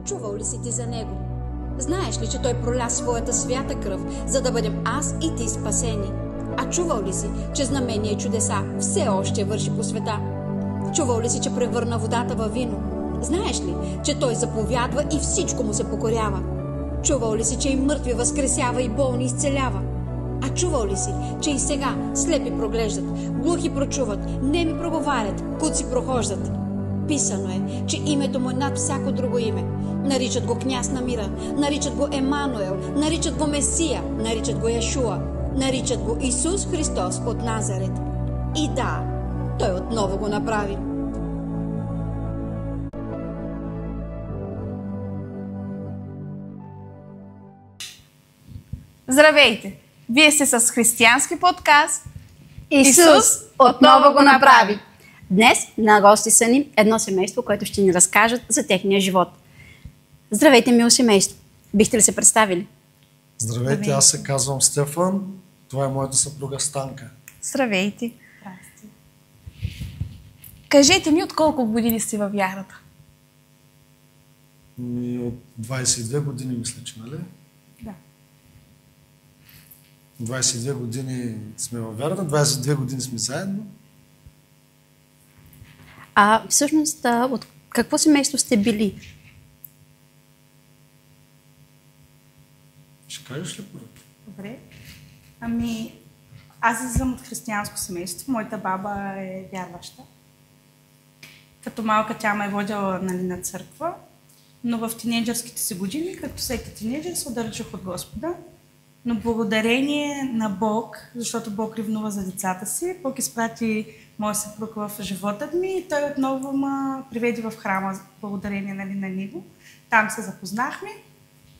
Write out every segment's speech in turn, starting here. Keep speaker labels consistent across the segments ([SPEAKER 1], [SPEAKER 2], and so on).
[SPEAKER 1] Чувал ли си ти за него? Знаеш ли, че той проля своята свята кръв, за да бъдем аз и ти спасени? А чувал ли си, че знамения и чудеса все още върши по света? Чувал ли си, че превърна водата във вино? Знаеш ли, че той заповядва и всичко му се покорява? Чувал ли си, че и мъртви възкресява и болни изцелява? А чувал ли си, че и сега слепи проглеждат, глухи прочуват, неми проговарят, куци прохождат? Писано е, че името му е над всяко друго име. Наричат го княз на мира, наричат го Емануел, наричат го Месия, наричат го Яшуа, наричат го Исус Христос от Назарет. И да, той отново го направи.
[SPEAKER 2] Здравейте! Вие сте с християнски подкаст
[SPEAKER 3] Исус отново го направи. Днес на гости са ни едно семейство, което ще ни разкажат за техния живот. Здравейте, мило семейство! Бихте ли се представили?
[SPEAKER 4] Здравейте, аз се казвам Стефан. Това е моята съпруга Станка.
[SPEAKER 2] Здравейте! Кажете ми, от колко години сте във вярата?
[SPEAKER 4] От 22 години мисля, че, нали?
[SPEAKER 2] Да.
[SPEAKER 4] 22 години сме във вярата, 22 години сме заедно.
[SPEAKER 3] Всъщност, от какво семейство сте били?
[SPEAKER 4] Ще кажеш ли първо?
[SPEAKER 2] Добре. Аз съм от християнско семейство. Моята баба е вярваща. Като малка тя ме е водила на църква, но в тинейджърските си години, както всеки тинейджър, се отдалечих от Господа. Но благодарение на Бог, защото Бог ревнува за децата си, Бог изпрати моя съпруг в живота ми и той отново ме приведе в храма благодарение на него. Там се запознахме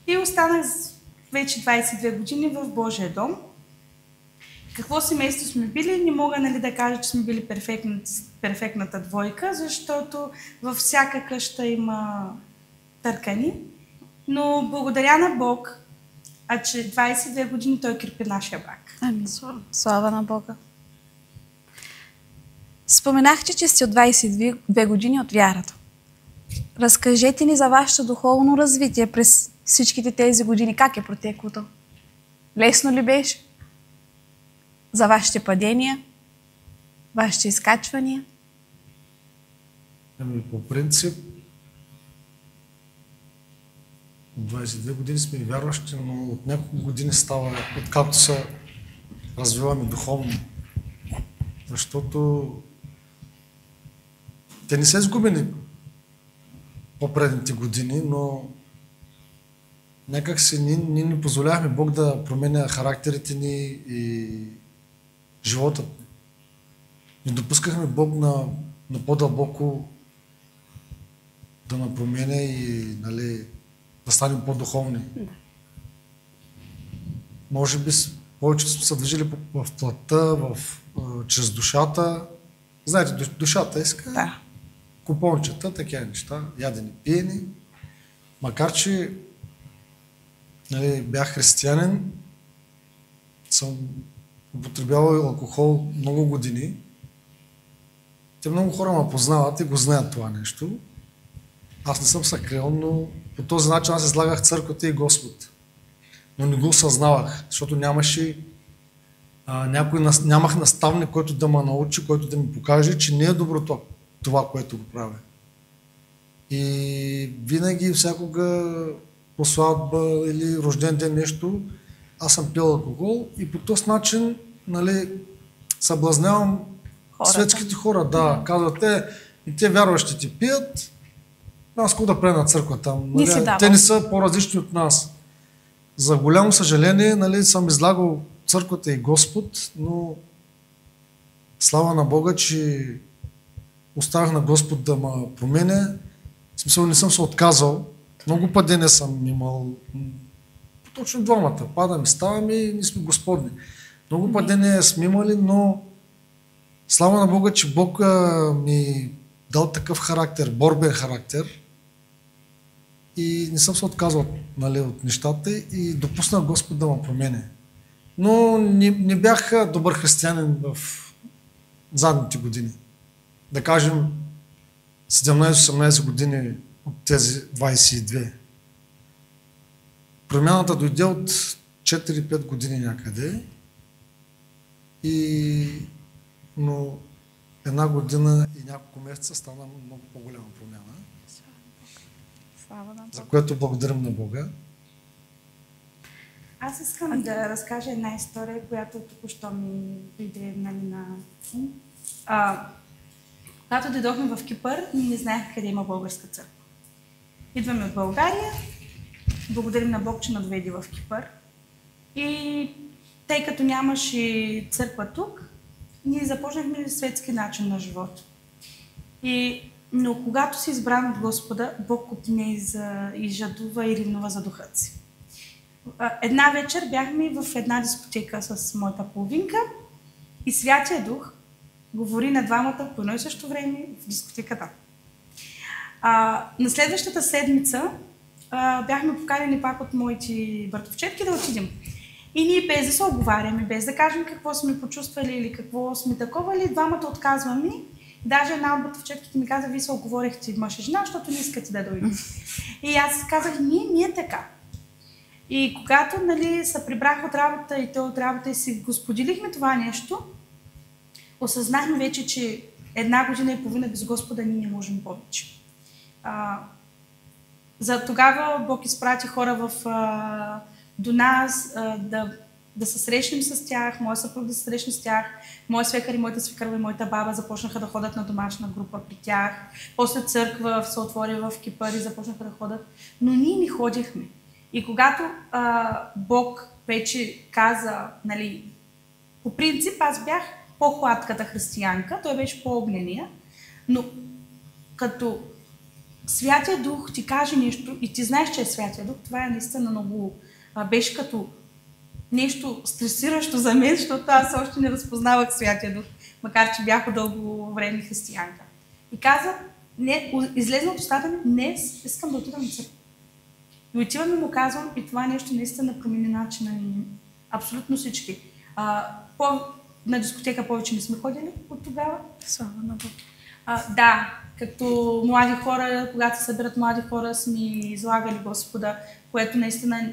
[SPEAKER 2] и останах вече 22 години в Божия дом. Какво семейство сме били? Не мога да кажа, че сме били перфектната двойка, защото във всяка къща има търкани. Но благодаря на Бог, че 22 години той крепи нашия брак.
[SPEAKER 3] Слава на Бога!
[SPEAKER 2] Споменахте, че сте от 22 години от вярата. Разкажете ни за вашето духовно развитие през всичките тези години. Как е протеклото? Лесно ли беше? За вашите падения? Вашите изкачвания?
[SPEAKER 4] По принцип, от 22 години сме вярващи, но от няколко години става, откакто се развиваме духовно. Защото те не са изгубени по-предните години, но някак си ние не позволявахме Бог да променя характерите ни и живота. Не допускахме Бог на по-дълбоко да ме променя и да станем по-духовни. Може би повечето сме се движили в плътта, чрез душата. Знаете, душата иска купончета, такива неща, ядени, пиени. Макар че бях християнин, съм употребявал алкохол много години. Те много хора ме познават и го знаят това нещо. Аз не съм се крил, но по този начин аз излагах църквата и Господ. Но не го осъзнавах, защото нямах наставник, който да ме научи, който да ми покаже, че не е доброто това, което го правя. И винаги, всякога по сватба или рожден ден нещо, аз съм пил алкохол и по този начин съблазнявам светските хора. Да, казват те вярващите пият, аз какво да правя на църквата? Те не са по-различни от нас. За голямо съжаление, съм излагал църквата и Господ, но слава на Бога, че оставях на Господ да ме променя. В смисъл, не съм се отказал. Много падения съм имал. Точно двамата. Падам и ставам и ние сме Господни. Много падения сме имали, но слава на Бога, че Бог ми дал такъв характер, борбен характер. И не съм се отказал от нещата и допуснах Господ да ме променя. Но не бях добър християнин в задните години. Да кажем, 17-18 години от тези 22. Промяната дойде от 4-5 години някъде, но една година и няколко месеца стана много по-голяма промяна, за което благодарим на Бога.
[SPEAKER 2] Аз искам да разкажа една история, която току-що ми дойде на ум. Когато дойдохме в Кипър, ние не знаех къде има българска църква. Идваме от България, благодарим на Бог, че надведи в Кипър. И тъй като нямаше църква тук, ние започнахме светски начин на живот. Но когато си избран от Господа, Бог отне и жадува и ревнува за духът си. Една вечер бяхме в една дискотека с моята половинка и Святия Дух говори на двамата по едно и също време в дискотеката. На следващата седмица бяхме поканени пак от моите братовчетки да отидем. И ние без да се оговаряме, без да кажем какво сме почувствали или какво сме таковали, двамата отказваме. Даже една от братовчетките ми каза: вие се оговорихте мъж и жена, защото не искате да дойдете. И аз казах: ние така. И когато се прибрах от работа и той от работа и си го споделихме това нещо, осъзнахме вече, че една година и половина без Господа ние не можем повече. За тогава Бог изпрати хора до нас, да се срещнем с тях, моя съпруг да се срещне с тях, моя свекър и моята свекърва и моята баба започнаха да ходят на домашна група при тях. После църква се отвори в Кипър и започнаха да ходят. Но ние не ходихме. И когато Бог вече каза, по принцип аз бях по-хладката християнка, той беше по-огнения, но като Святия Дух ти каже нещо и ти знаеш, че е Святия Дух, това е наистина много... беше като нещо стресиращо за мен, защото аз още не разпознавах Святия Дух, макар че бях дълго време християнка. И каза, излезна от устата ми: днес искам да отидам на църква. И отивам и му казвам, и това нещо наистина промени начина ни. Абсолютно всички. На дискотека повече не сме ходили от тогава.
[SPEAKER 5] Слава на Бог.
[SPEAKER 2] Да, като млади хора, когато се събират млади хора, сме излагали Господа, което наистина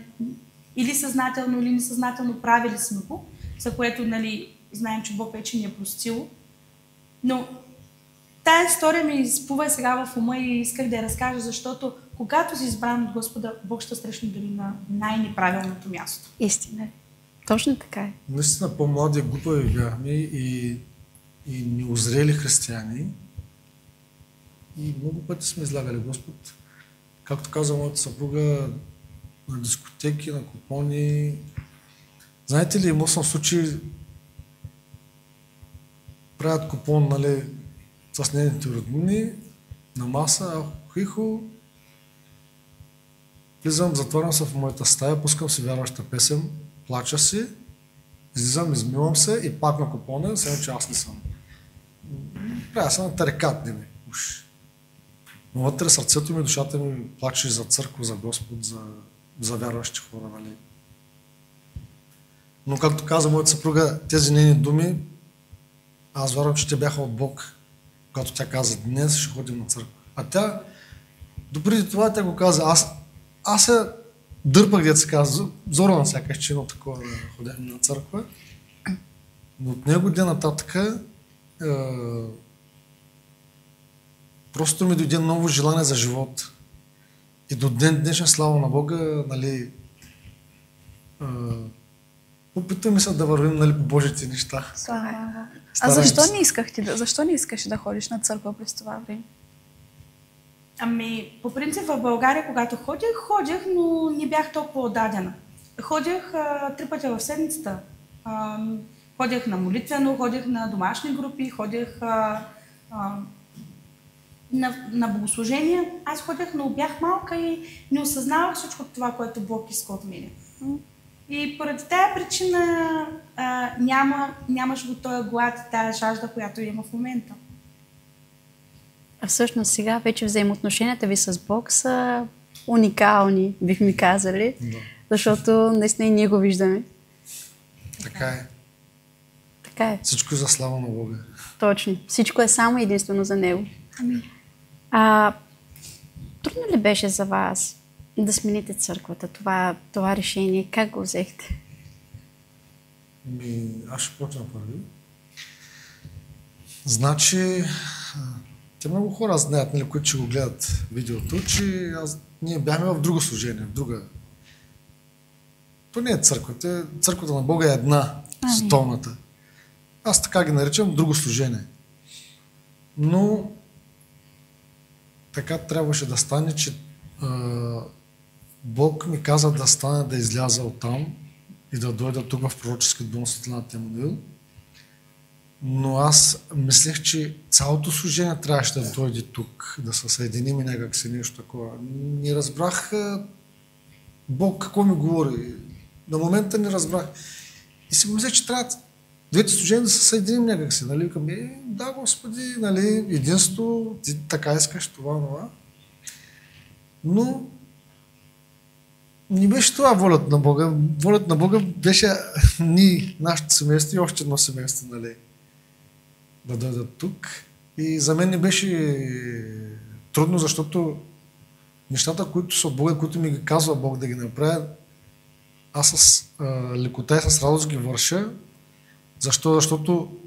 [SPEAKER 2] или съзнателно, или несъзнателно правили сме го, за което знаем, че Бог вече ни е простил. Но тая история ми изплува сега в ума и исках да я разкажа, защото когато си избран от Господа, Бог ще срещне дори на най-неправилното място.
[SPEAKER 3] Истина. Точно така е.
[SPEAKER 4] Наистина по-млади глупави бяхме и неозрели християни. И много пъти сме излагали Господ. Както каза моята съпруга, на дискотеки, на купони. Знаете ли, имал съм случай, правят купон, с нейните роднини, на маса, хихо. Влизам, затворям се в моята стая, пускам си вярваща песен, плача си, излизам, измивам се и пак на купона, сега че аз не съм. Правя се на тарикат, не ми. Но вътре сърцето ми, душата ми плаче за църква, за Господ, за вярващи хора, Но както каза моята съпруга, тези нейни думи, аз вярвам, че те бяха от Бог, когато тя каза: днес ще ходим на църква. А тя, допреди това тя го каза, аз се дърпах, дето се казва, зорна сякаш, че едно такова да ходим на църква. Но от него ден нататък просто ми дойде ново желание за живот. И до ден днешен, слава на Бога, опитваме се да вървим по Божите неща.
[SPEAKER 5] Слава. А защо не искаш да ходиш на църква през това време?
[SPEAKER 2] По принцип в България, когато ходих, но не бях толкова отдадена. Ходих 3 пъти в седмицата. Ходих на молитвено, ходих на домашни групи, ходих на богослужения. Аз ходих, но бях малка и не осъзнавах всичко това, което Бог иска от мен. И поради тая причина нямаш го този глад и тая жажда, която има в момента.
[SPEAKER 3] А всъщност сега вече взаимоотношенията ви с Бог са уникални, бихме казали, защото наистина и ние го виждаме.
[SPEAKER 4] Така е.
[SPEAKER 3] Така е.
[SPEAKER 4] Всичко е за слава на Бога.
[SPEAKER 3] Точно. Всичко е само единствено за Него.
[SPEAKER 5] Амин.
[SPEAKER 3] Трудно ли беше за вас да смените църквата, това решение? Как го взехте?
[SPEAKER 4] Аз ще почна първи. Значи, те много хора знаят, нали, които ще го гледат видеото, че ние бяхме в друго служение, в друга. То не е църквата. Църквата на Бога е една, световната. Аз така ги наричам друго служение. Но така трябваше да стане, че Бог ми каза да стане, да изляза оттам и да дойда тук в пророчески дом Светлината Емануил. Но аз мислех, че цялото служение трябваше да дойде тук, да се съединим и някак си нещо такова. Не разбрах Бог какво ми говори. На момента не разбрах. И си мислех, че трябва двете служения да се съединим някак си. Нали? Викам, да, Господи, нали, единство, ти така искаш това. Но не беше това волята на Бога. Волята на Бога беше ние, нашето семейство и още едно семейство, нали, да дойдат тук. И за мен не беше трудно, защото нещата, които са от Бога, които ми ги казва Бог да ги направя, аз с лекота и с радост ги върша. Защо? Защото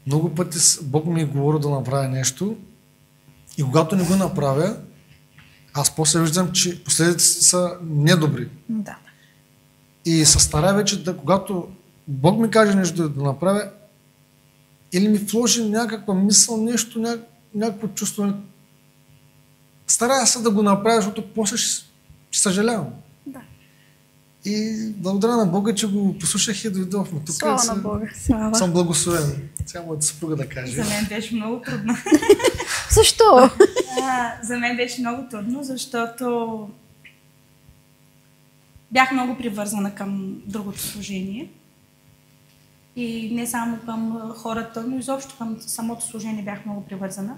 [SPEAKER 4] много пъти Бог ми говори да направя нещо и когато не го направя, аз после виждам, че последиците са недобри.
[SPEAKER 5] Да.
[SPEAKER 4] И се старая вече когато Бог ми каже нещо да направя, или ми вложи някаква мисъл, нещо, някакво чувство. Старая се да го направя, защото после ще съжалявам.
[SPEAKER 5] Да.
[SPEAKER 4] И благодаря на Бога, че го послушах и дойдохме тук.
[SPEAKER 5] Слава на Бога.
[SPEAKER 4] Съм благословен. Сега моята съпруга да каже.
[SPEAKER 2] За мен беше много трудно.
[SPEAKER 3] Защо?
[SPEAKER 2] За мен беше много трудно, защото бях много привързана към другото служение. И не само към хората, но изобщо към самото служение бях много привързана.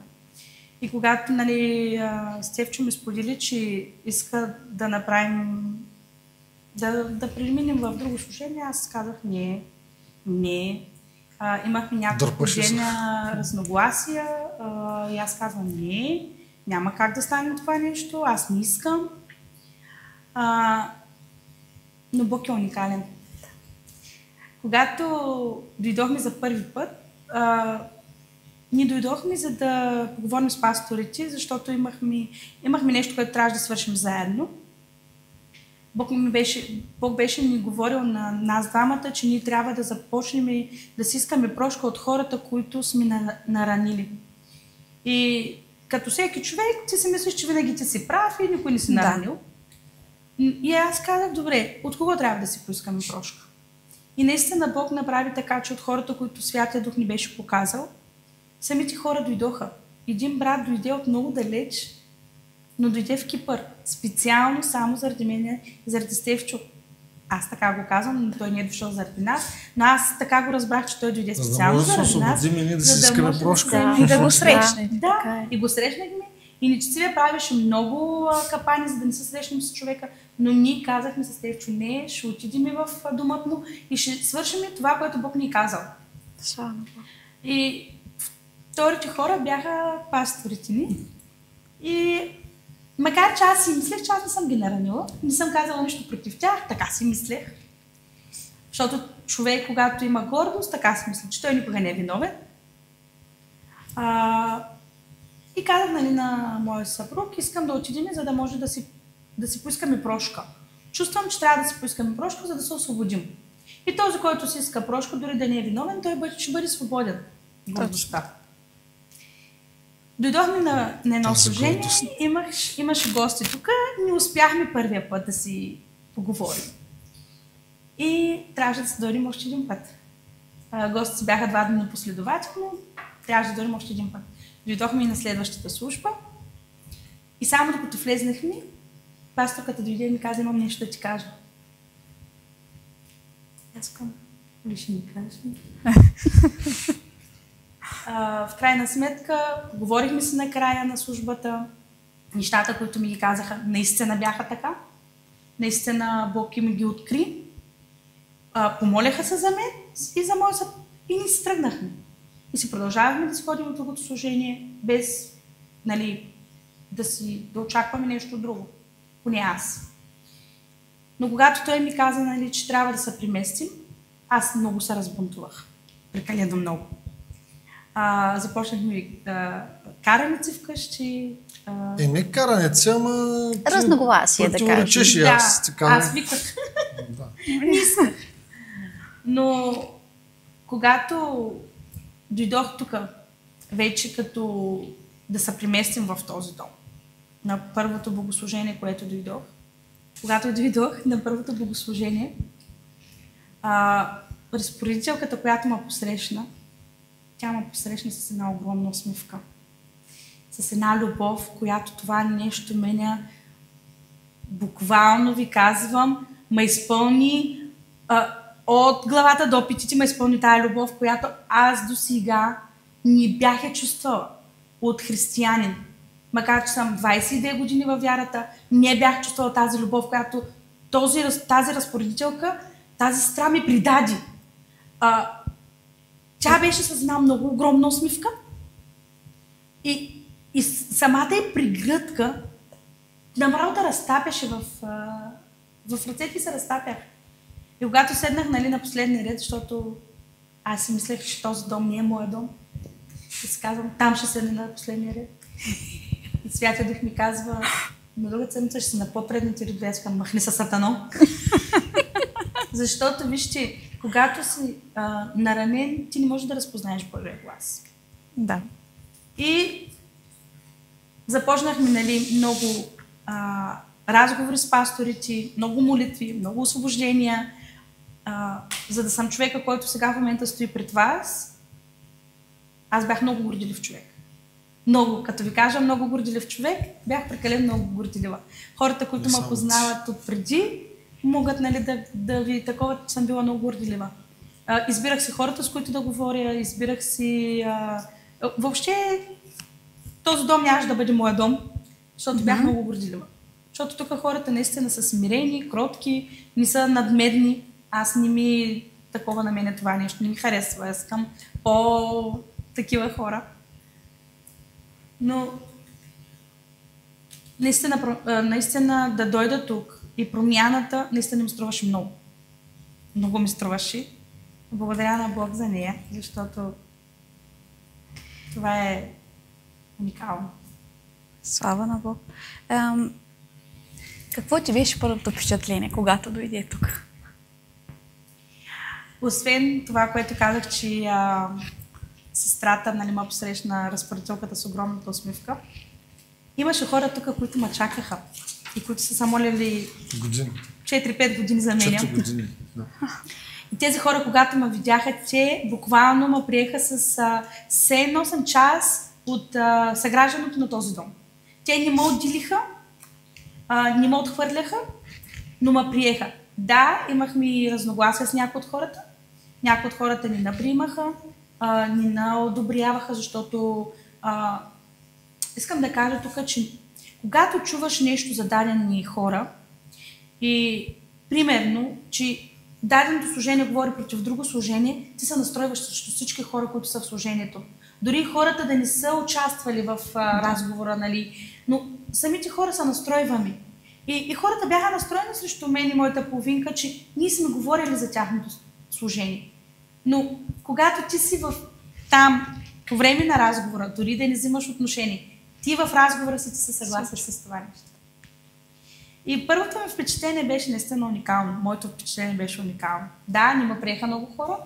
[SPEAKER 2] И когато, нали, Стефчо ми сподели, че иска да направим, да преминем в друго служение, аз казах не. Имахме няколко дни разногласия и аз казвам не, няма как да стане това нещо, аз не искам. Но Бог е уникален. Когато дойдохме за първи път, ние дойдохме за да поговорим с пасторите, защото имахме нещо, което трябваше да свършим заедно. Бог беше ни говорил на нас двамата, че ние трябва да започнем да си искаме прошка от хората, които сме наранили. И като всеки човек, ти си мислиш, че винаги ти си прав и никой не си наранил. И аз казах, добре, от кого трябва да си поискаме прошка? И наистина Бог направи така, че от хората, които Святия Дух ни беше показал, самите хора дойдоха. Един брат дойде от много далеч, но дойде в Кипър. Специално само заради мен, заради Стефчо. Аз така го казвам, но той не е дошъл заради нас. Но аз така го разбрах, че той дойде специално заради нас.
[SPEAKER 4] За да може
[SPEAKER 5] да го срещне.
[SPEAKER 2] Да, и го срещнахме. И Нечестивия правеше много капани, за да не се срещнем с човека. Но ние казахме с Стефчо, не, ще отидем в домът му и ще свършим това, което Бог ни е казал. И вторите хора бяха пасторите ни. И макар че аз си мислех, че аз не съм ги наранила, не съм казала нищо против тях, така си мислех. Защото човек, когато има гордост, така си мисли, че той никога не е виновен. И казах, нали, на моя съпруг, искам да отидем, за да може да си поискаме прошка. Чувствам, че трябва да си поискаме прошка, за да се освободим. И този, който си иска прошка, дори да не е виновен, той ще бъде свободен. Гордостта. Дойдохме на едно служение, имаше гости тук, не успяхме първия път да си поговорим. И трябваше да се дойдем още един път. Гостите бяха 2 дни последователно, трябваше да дойдем още един път. Дойдохме и на следващата служба и само докато влезнахме, пасторката дойде и ми каза, имам нещо да ти кажа. Аз казвам, ли ще ми кажеш? В крайна сметка, говорихме си на края на службата, нещата, които ми ги казаха, наистина бяха така. Наистина Бог им ги откри. Помоляха се за мен и за моя съд. И ние си тръгнахме. И си продължавахме да си ходим от другото служение, без, нали, да очакваме нещо друго. Поне аз. Но когато той ми каза, нали, че трябва да се преместим, аз много се разбунтувах. Прекалено много. Започнахме караници вкъщи.
[SPEAKER 4] Не караници, ама...
[SPEAKER 3] Разногласие, да кажем.
[SPEAKER 2] Аз виках. Не исках. Но когато дойдох тук, вече като да се преместим в този дом, на първото богослужение, което дойдох, когато дойдох на първото богослужение, разпоредителката, която ме посрещна, тя ме посрещна с една огромна усмивка. С една любов, която това нещо мене, буквално ви казвам, ме изпълни от главата до петите, ме изпълни тая любов, която аз до сега не бях я чувствала от християнин. Макар че съм 22 години във вярата, не бях чувствала тази любов, която тази разпоредителка, тази сестра ми придади. Тя беше с една много огромна усмивка и самата й пригръдка направо да разтапяше в ръцете се разтапях. И когато седнах, нали, на последния ред, защото аз си мислех, че този дом не е моя дом, и си казвам, там ще седна на последния ред. И Святия Дух ми казва, на другата седмица ще си на по-предните редове, аз казвам, махни се, сатано. Защото, вижте, когато си наранен, ти не можеш да разпознаеш Божия глас.
[SPEAKER 5] Да.
[SPEAKER 2] И започнахме, нали, много разговори с пасторите, много молитви, много освобождения, за да съм човека, който сега в момента стои пред вас. Аз бях много горделив човек. Много, като ви кажа, много горделив човек, бях прекалено много горделива. Хората, които ме познават отпреди, могат, нали, да ви такова, че съм била много горделива. Избирах си хората, с които да говоря, избирах си... Въобще, този дом нямаше да бъде моя дом, защото бях много горделива. Защото тук хората наистина са смирени, кротки, не са надмедни. Аз не ми такова на мене това нещо, не ми харесва. Аз искам по-такива хора. Но наистина да дойда тук и промяната наистина ми струваше много. Много ми струваше. Благодаря на Бог за нея, защото това е уникално.
[SPEAKER 5] Слава на Бог. Какво ти беше първото впечатление, когато дойде тук?
[SPEAKER 2] Освен това, което казах, че сестрата, нали, ме посрещна разпоредителката с огромната усмивка, имаше хора тук, които ме чакаха и които са се молили 4-5 години за мен.
[SPEAKER 4] 4 години, да.
[SPEAKER 2] И тези хора, когато ме видяха, те буквално ме приеха с 7-8 час от съграждането на този дом. Те не ме отделиха, не ме отхвърляха, но ме приеха. Да, имахме разногласия с някои от хората. Някои от хората ни наприемаха, ни наодобряваха, защото искам да кажа тук, че когато чуваш нещо за дадени хора и примерно, че даденото служение говори против друго служение, ти се настройваш срещу всички хора, които са в служението. Дори хората да не са участвали в разговора, нали, но самите хора са настройвани. И хората бяха настроени срещу мен и моята половинка, че ние сме говорили за тяхното служение. Но когато ти си там, по време на разговора, дори да не взимаш отношение, ти в разговора си ти се съгласиш с това нещо. И първото ми впечатление беше наистина уникално. Моето впечатление беше уникално. Да, не ме приеха много хора,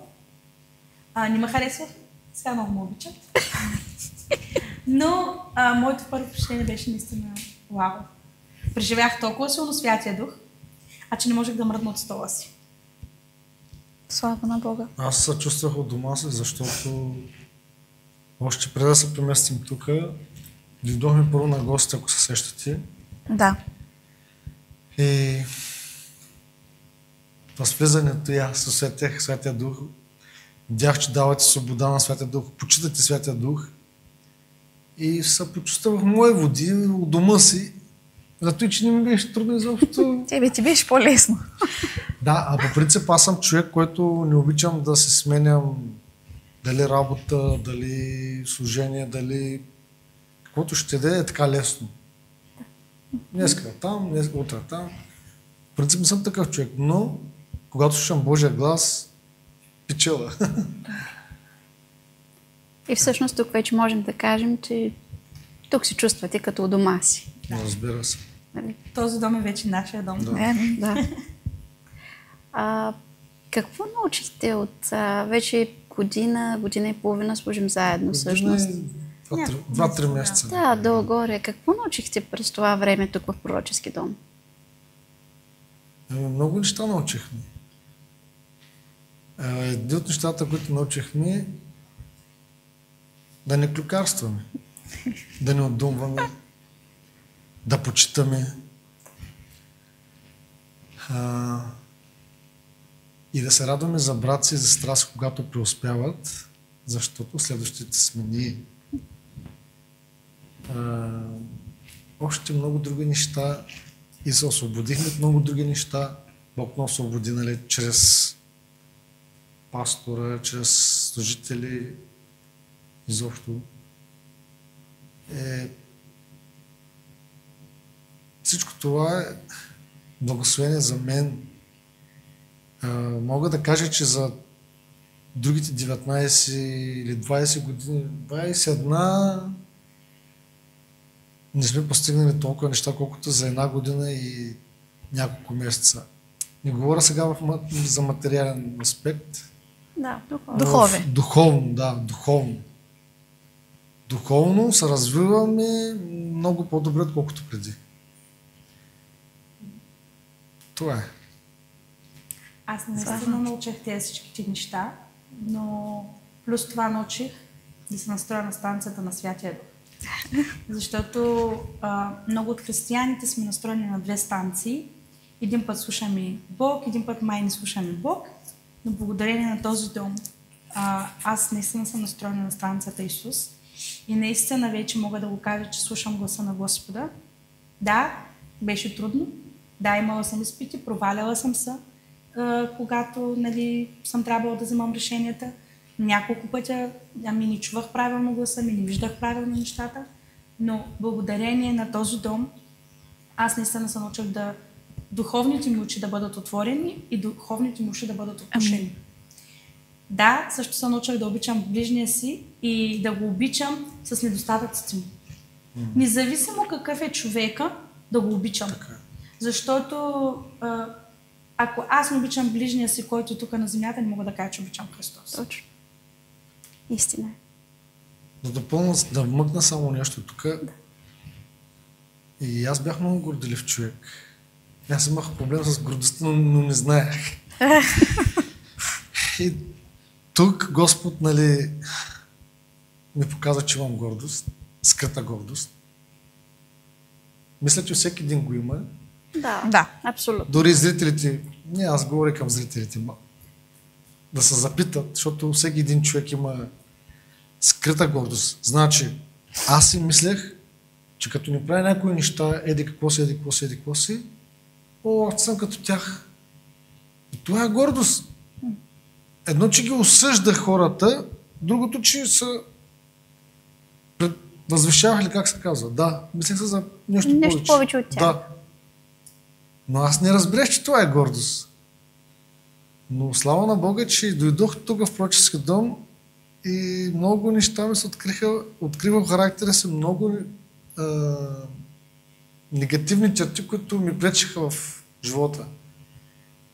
[SPEAKER 2] не ме харесвах, сега много ме обичат. Но моето първо впечатление беше наистина вау. Преживях толкова силно Святия Дух, че не можех да мръдна от стола си.
[SPEAKER 5] Слава на Бога.
[SPEAKER 4] Аз се чувствах от дома си, защото още преди да се преместим тук, дойдохме първо на гости, ако се сещате.
[SPEAKER 5] Да.
[SPEAKER 4] И с влизането я със Святия Дух, видях, че давате свобода на Святия Дух, почитате Святия Дух и се почувствах в мои води, у дома си. Зато и че не ми беше трудно изобщо.
[SPEAKER 5] Тебе ти беше по-лесно.
[SPEAKER 4] Да, а по принцип аз съм човек, който не обичам да се сменям дали работа, дали служение, дали каквото ще да е така лесно. Днеска там, утре там. В принцип не съм такъв човек, но когато слушам Божия глас, печела.
[SPEAKER 3] И всъщност тук вече можем да кажем, че тук се чувствате като у дома си.
[SPEAKER 4] Разбира се.
[SPEAKER 2] Този дом е вече нашия дом.
[SPEAKER 3] Да. Какво научихте от вече година и половина служим заедно всъщност?
[SPEAKER 4] 2-3 месеца.
[SPEAKER 3] Да, долу-горе. Какво научихте през това време тук в пророчески дом?
[SPEAKER 4] Много неща научихме. Един от нещата, които научихме, да не клюкарстваме, да не отдумваме, да почитаме и да се радваме за брат си и за сестра си, когато преуспяват, защото следващите сме ние. Още много други неща и се освободихме от много други неща. Бог ме освободи, нали, чрез пастора, чрез служители, изобщо. Всичко това е благословение за мен. Мога да кажа, че за другите 19 или 20 години, 21, не сме постигнали толкова неща, колкото за една година и няколко месеца. Не говоря сега за материален аспект.
[SPEAKER 3] Да,
[SPEAKER 5] духовен.
[SPEAKER 4] Духовно, да, духовно. Духовно се развиваме много по-добре, отколкото преди. Това е.
[SPEAKER 2] Аз наистина научих тези всичките неща, но плюс това научих да се настроя на станцията на Святия Дух. Защото много от християните сме настроени на две станции. Един път слушаме Бог, един път май не слушаме Бог, но благодарение на този дом аз наистина съм настроена на станцията Исус и наистина вече мога да го кажа, че слушам гласа на Господа. Да, беше трудно, да, имала съм изпити, проваляла съм се, когато съм трябвала да вземам решенията. Няколко пътя не чувах правилно гласа, не виждах правилно нещата, но благодарение на този дом аз наистина се научих да духовните ми очи да бъдат отворени и духовните ми уши да бъдат отпушени. Да, също се научих да обичам ближния си и да го обичам с недостатъците му. Независимо какъв е човека, да го обичам. Защото ако аз не обичам ближния си, който е тук на земята, не мога да кажа, че обичам Христос.
[SPEAKER 3] Точно. Истина е.
[SPEAKER 4] Да допълня, да вмъкна само нещо тук. И аз бях много горделив човек. Аз имах проблем с гордостта, но не знаех. И тук Господ, ми показва, че имам гордост, скрита гордост. Мисля, че всеки един го има.
[SPEAKER 3] Да, абсолютно.
[SPEAKER 4] Дори зрителите, аз говоря към зрителите, да се запитат, защото всеки един човек има скрита гордост. Значи, аз си мислех, че като не прави някои неща, еди какво си, аз съм като тях. И това е гордост. Едно, че ги осъждах хората, другото, че са възвишавах ли, как се казва. Да, мислех се за нещо
[SPEAKER 3] повече от тях.
[SPEAKER 4] Да. Но аз не разбрах, че това е гордост. Но слава на Бога, че дойдох тук в пророчески дом и много неща ми се открива в характера си, много негативни черти, които ми пречеха в живота.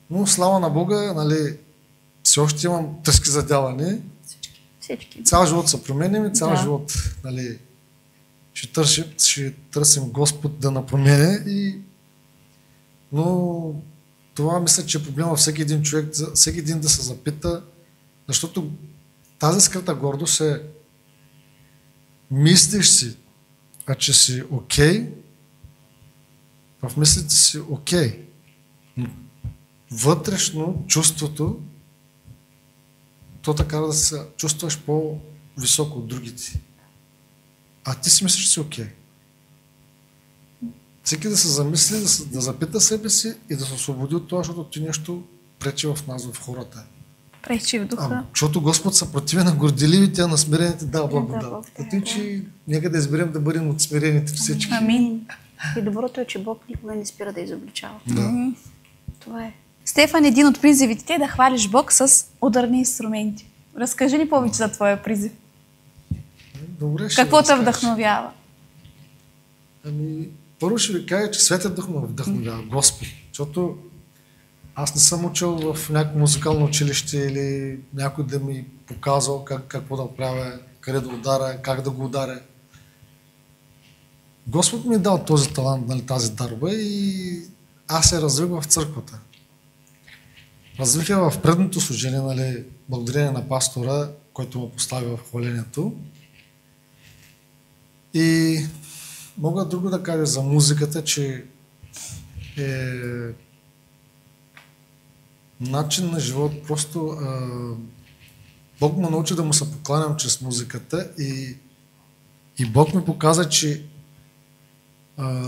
[SPEAKER 4] Но слава на Бога, все още имам тъжки задяване.
[SPEAKER 3] Всички.
[SPEAKER 4] Цял живот се променим и цял живот ще търсим Господ да напромене. Но това мисля, че е проблема всеки един човек, всеки един да се запита, защото тази скрита гордост е мислиш си, че си окей, в мислите си окей. Вътрешно чувството то така да се чувстваш по-високо от другите. А ти си мислиш, че си окей. Всеки да се замисли, да запита себе си и да се освободи от това, защото ти нещо пречи в нас, в хората.
[SPEAKER 5] Пречи в духа.
[SPEAKER 4] Защото Господ се противи на горделивите, а на смирените дава благодат. Като че нека да изберем да бъдем от смирените всички.
[SPEAKER 5] Амин.
[SPEAKER 3] И доброто е, че Бог никога не спира да изобличава.
[SPEAKER 4] Да.
[SPEAKER 3] Това е.
[SPEAKER 5] Стефан, един от призивите ти е да хвалиш Бог с ударни инструменти. Разкажи ни повече за твоя призив.
[SPEAKER 4] Добре, ще
[SPEAKER 5] Какво те
[SPEAKER 4] разкажа.
[SPEAKER 5] вдъхновява?
[SPEAKER 4] Първо ще ви кажа, че Светът Дух ме вдъхновява, Господ. Защото аз не съм учил в някакво музикално училище или някой да ми показал какво да правя, къде да ударя, как да го ударя. Господ ми е дал този талант, нали, тази дарба и аз се развих в църквата. Развих я в предното служение, нали, благодарение на пастора, който ме постави в хвалението. И мога друго да кажа за музиката, че е начин на живот. Просто Бог ме научи да му се покланям чрез музиката и Бог ми показа, че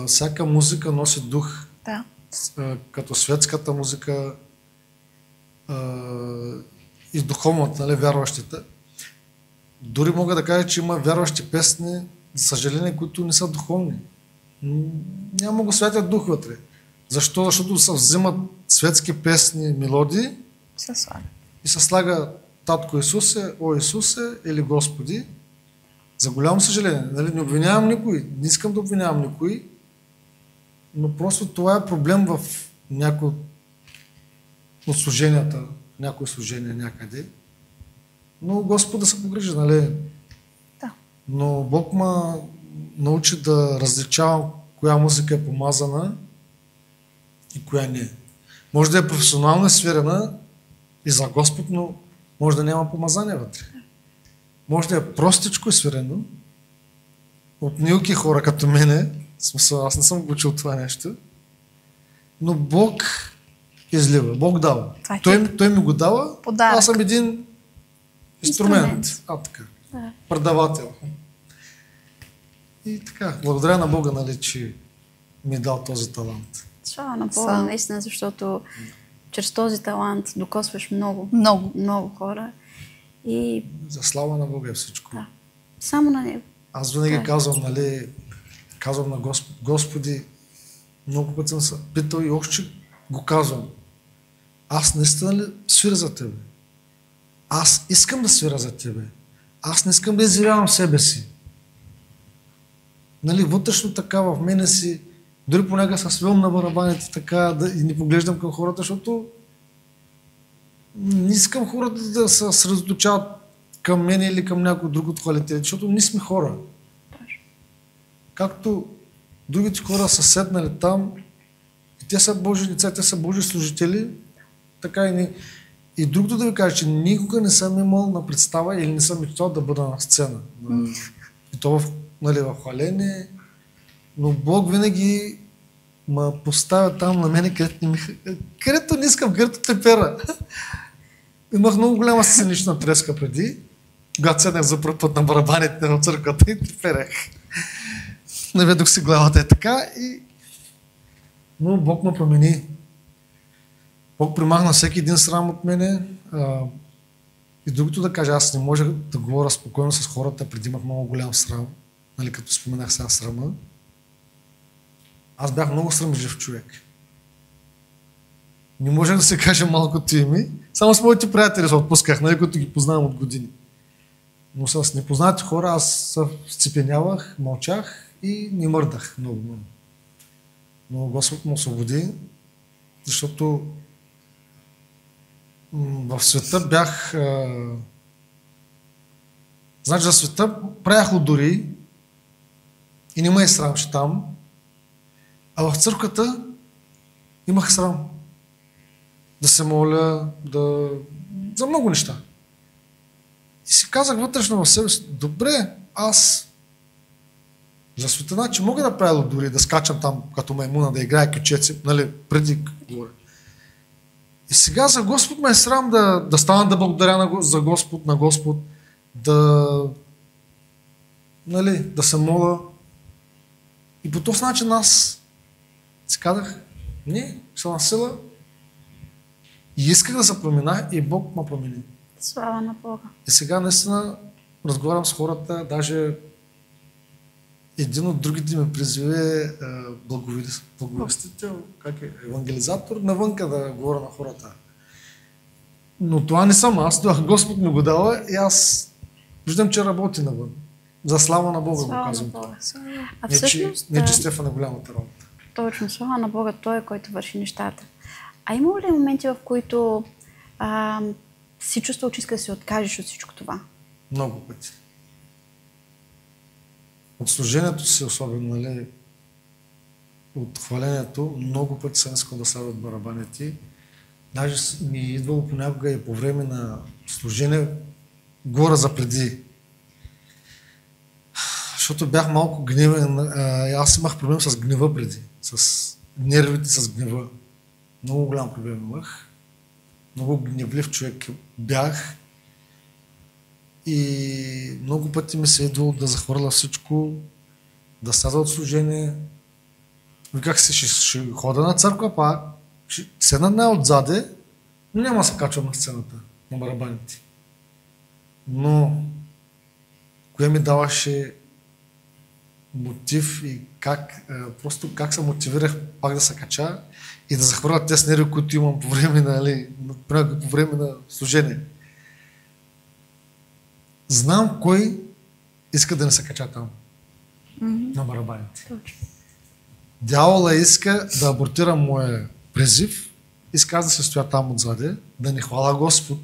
[SPEAKER 4] всяка музика носи дух.
[SPEAKER 5] Да.
[SPEAKER 4] Като светската музика и духовната, нали, вярващите. Дори мога да кажа, че има вярващи песни, за съжаление, които не са духовни. Няма го Святия Дух вътре. Защо? Защото се взимат светски песни, мелодии
[SPEAKER 5] Се слага.
[SPEAKER 4] и се слага Татко Исусе, О Исусе или Господи. За голямо съжаление. Нали? Не обвинявам никой, не искам да обвинявам никой, но просто това е проблем в някои от служенията, в някои служения някъде. Но Господ да се погрижи, нали?
[SPEAKER 5] Да.
[SPEAKER 4] Но Бог ме научи да различавам коя музика е помазана и коя не. Може да е професионално свирена и за Господ, но може да няма помазание вътре. Може да е простичко свирено от милки хора като мене. В смисъл, аз не съм го учил това нещо. Но Бог излива, Бог дава. Той ми го дава,
[SPEAKER 5] подарък.
[SPEAKER 4] Аз съм един инструмент. Така.
[SPEAKER 3] Да.
[SPEAKER 4] Предавател. И така, благодаря на Бога, нали, че ми е дал този талант.
[SPEAKER 3] Слава на Бога, наистина, защото чрез този талант докосваш много хора. И
[SPEAKER 4] За слава на Бога е всичко.
[SPEAKER 3] да, само на Него.
[SPEAKER 4] Аз винаги казвам, нали, казвам на Господи, много пъти съм се питал и още го казвам. Аз наистина ли свиря за Тебе? Аз искам да свиря за Тебе. Аз не искам да изявявам себе си. Нали, вътрешно така в мене си, дори понякога се свивам на барабаните така и не поглеждам към хората, защото не искам хората да се съсредоточават към мен или към някой друг от хвалителите, защото ние сме хора. Както другите хора са седнали там и те са Божи деца, те са Божи служители, така и ние. И другото да ви кажа, че никога не съм имал на представа или не съм мечтал да бъда на сцена. И то нали, в хваление, но Бог винаги ме поставя там на мене, където не искам, където трепера. Имах много голяма сценична треска преди, когато седнах за първ път на барабаните на църквата и треперех. Наведох си главата така но Бог ме промени. Бог примахна всеки един срам от мене. И другото да кажа, аз не можех да говоря спокойно с хората, преди имах много голям срам. Нали, като споменах сега срама. Аз бях много срамежлив човек. Не можех да се кажа малкото име. Само с моите приятели се отпусках, нали, които ги познавам от години. Но с непознати хора аз се сцепенявах, мълчах и не мърдах много. Но Господ ме освободи, защото в света бях... Значи за света правях лудори и не ме срамше там, а в църквата имах срам. Да се моля, за много неща. И си казах вътрешно в себе си, добре, аз за света, значи мога да правя лудори, да скачам там като маймуна, да играя кючеци, нали, преди говоря. И сега за Господ ме е срам да стана да благодаря за Господ, на Господ, нали, да се моля. И по този начин аз си казах, не, ще насила. И исках да се промена и Бог ме промени.
[SPEAKER 3] Слава на Бога.
[SPEAKER 4] И сега наистина разговарям с хората, даже един от другите ми призиви е благовестител, евангелизатор, навънка да говоря на хората. Но това не съм аз, това Господ ми го дава и аз виждам, че работи навън. За слава на Бога го казвам.
[SPEAKER 3] А всъщност...
[SPEAKER 4] Не че Стефан е голямата работа.
[SPEAKER 3] Точно, слава на Бога, Той е, който върши нещата. А има ли моменти, в които си чувствал, че иска да се откажеш от всичко това?
[SPEAKER 4] Много пъти. От служението си, особено, нали, от хвалението, много пъти съм искал да слагат барабаните. Даже ми е идвало понякога и по време на служение гора за преди. Защото бях малко гневен. Аз имах проблем с гнева преди. С нервите, с гнева. Много голям проблем имах. Много гневлив човек бях. И много пъти ми се идвало да захвърля всичко, да сяда от служение. Виках си, ще хода на църква пак, ще седна най-отзаде, но няма да се качвам на сцената, на барабаните. Но кое ми даваше мотив и просто как се мотивирах пак да се кача и да захвърля тези нерви, които имам по време на служение. Знам кой иска да не се кача там, на барабаните. Дявола иска да абортира моя призив, иска аз да се стоя там отзаде, да не хваля Господ,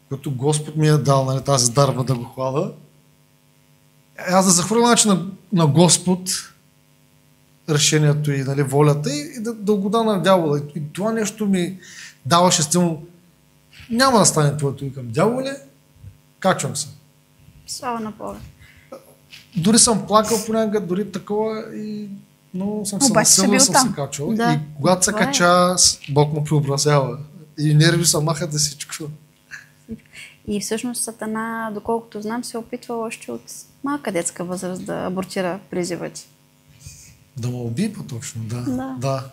[SPEAKER 4] който Господ ми е дал, нали, тази дарба да го хваля. Аз да захвърля начин на Господ решението и, нали, волята и да го да на дявола. И това нещо ми даваше стимул. Няма да стане твоето, викам, дяволе, качвам се.
[SPEAKER 3] Слава на Бога.
[SPEAKER 4] Дори съм плакал понякога, дори такова, но съм се насилвал, съм се качвал. Да. И когато се кача, Бог му преобразява. И нерви се махат да всичко.
[SPEAKER 3] И всъщност Сатана, доколкото знам, се опитва още от малка детска възраст да абортира призива ти.
[SPEAKER 4] Да ме убие по-точно, да.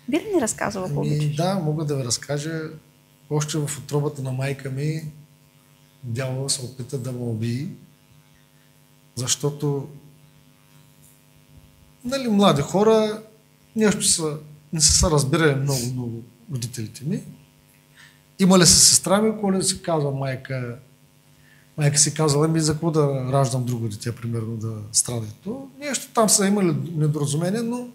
[SPEAKER 3] Би ли ни разказала, ако обичаш?
[SPEAKER 4] Да, мога да ви разкажа. Още в утробата на майка ми дявола се опита да ме убие, защото, нали, млади хора не са разбирали много родителите ми. Имали са сестра ми, когато си казва майка си казала, за какво да раждам друго дете, примерно, да страда. Нещо там са имали недоразумение, но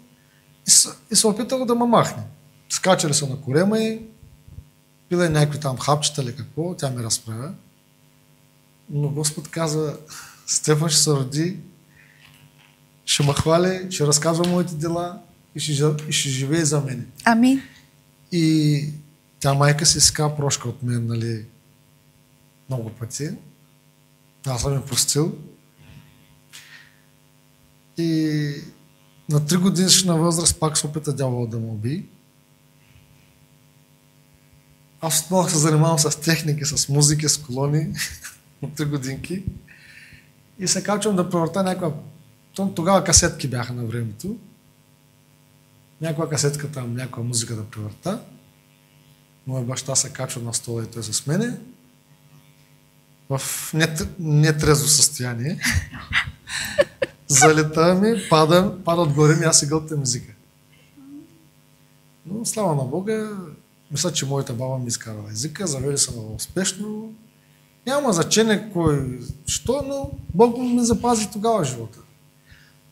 [SPEAKER 4] и се опитала да ме махне. Скачали са на корема и пила някакви там хапчета или какво, тя ми разправя. Но Господ каза, Стефан ще се роди, ще ме хвали, ще разказва моите дела и ще живее за мен.
[SPEAKER 5] Амин.
[SPEAKER 4] И тя майка си иска прошка от мен, нали, много пъти. Аз съм я простил. И на 3 годишна възраст пак се опита дявола да ме убие. Аз отново се занимавам с техники, с музики, с колони от 3 годинки. И се качвам да превърта някаква... Тогава касетки бяха на времето. Някаква касетка там, някаква музика да превърта. Моя баща се качва на стола и той с мене. В нетрезво състояние. Залета ми, пада отгоре ми, аз и гълтам езика. Но слава на Бога, мисля, че моята баба ми изкарала езика, завели съм го успешно. Няма значение кой, що, но Бог ми запази тогава живота.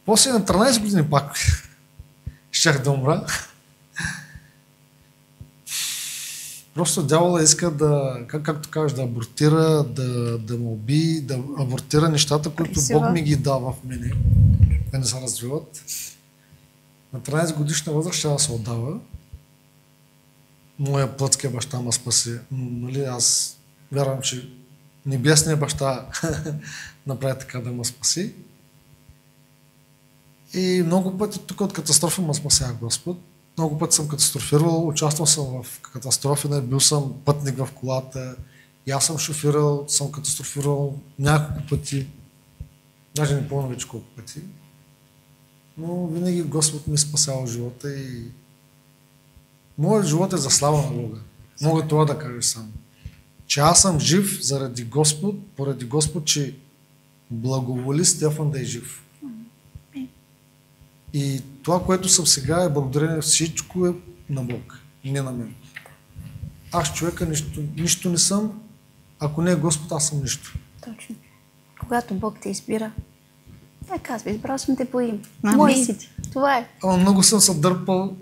[SPEAKER 4] После на 13 години пак щях да умра. Просто дявола иска да, както кажеш, да абортира, да ме убие, да абортира нещата, които Бог ми ги дава в мене, да не се развиват. На 13 годишна възраст ще да се отдава. Моя плътския баща ме спаси. Нали, аз вярвам, че небесният баща направи така да ме спаси. И много пъти тук от катастрофа ме спася Господ. Много пъти съм катастрофирал, участвал съм в катастрофи, бил съм пътник в колата, и аз съм шофирал, съм катастрофирал няколко пъти, даже не помня вече колко пъти, но винаги Господ ми спасява живота и моят живот е за слава на Бога. Мога това да кажа само. Че аз съм жив заради Господ, поради Господ, че благоволи Стефан да е жив. И това, което съм сега, е благодарение всичко е на Бог, не на мен. Аз човека нищо не съм, ако не е Господ, аз съм нищо.
[SPEAKER 3] Точно. Когато Бог те избира, той казва, избрал съм те по име.
[SPEAKER 5] Ами.
[SPEAKER 3] Мой си ти. Това е.
[SPEAKER 4] Много съм се дърпал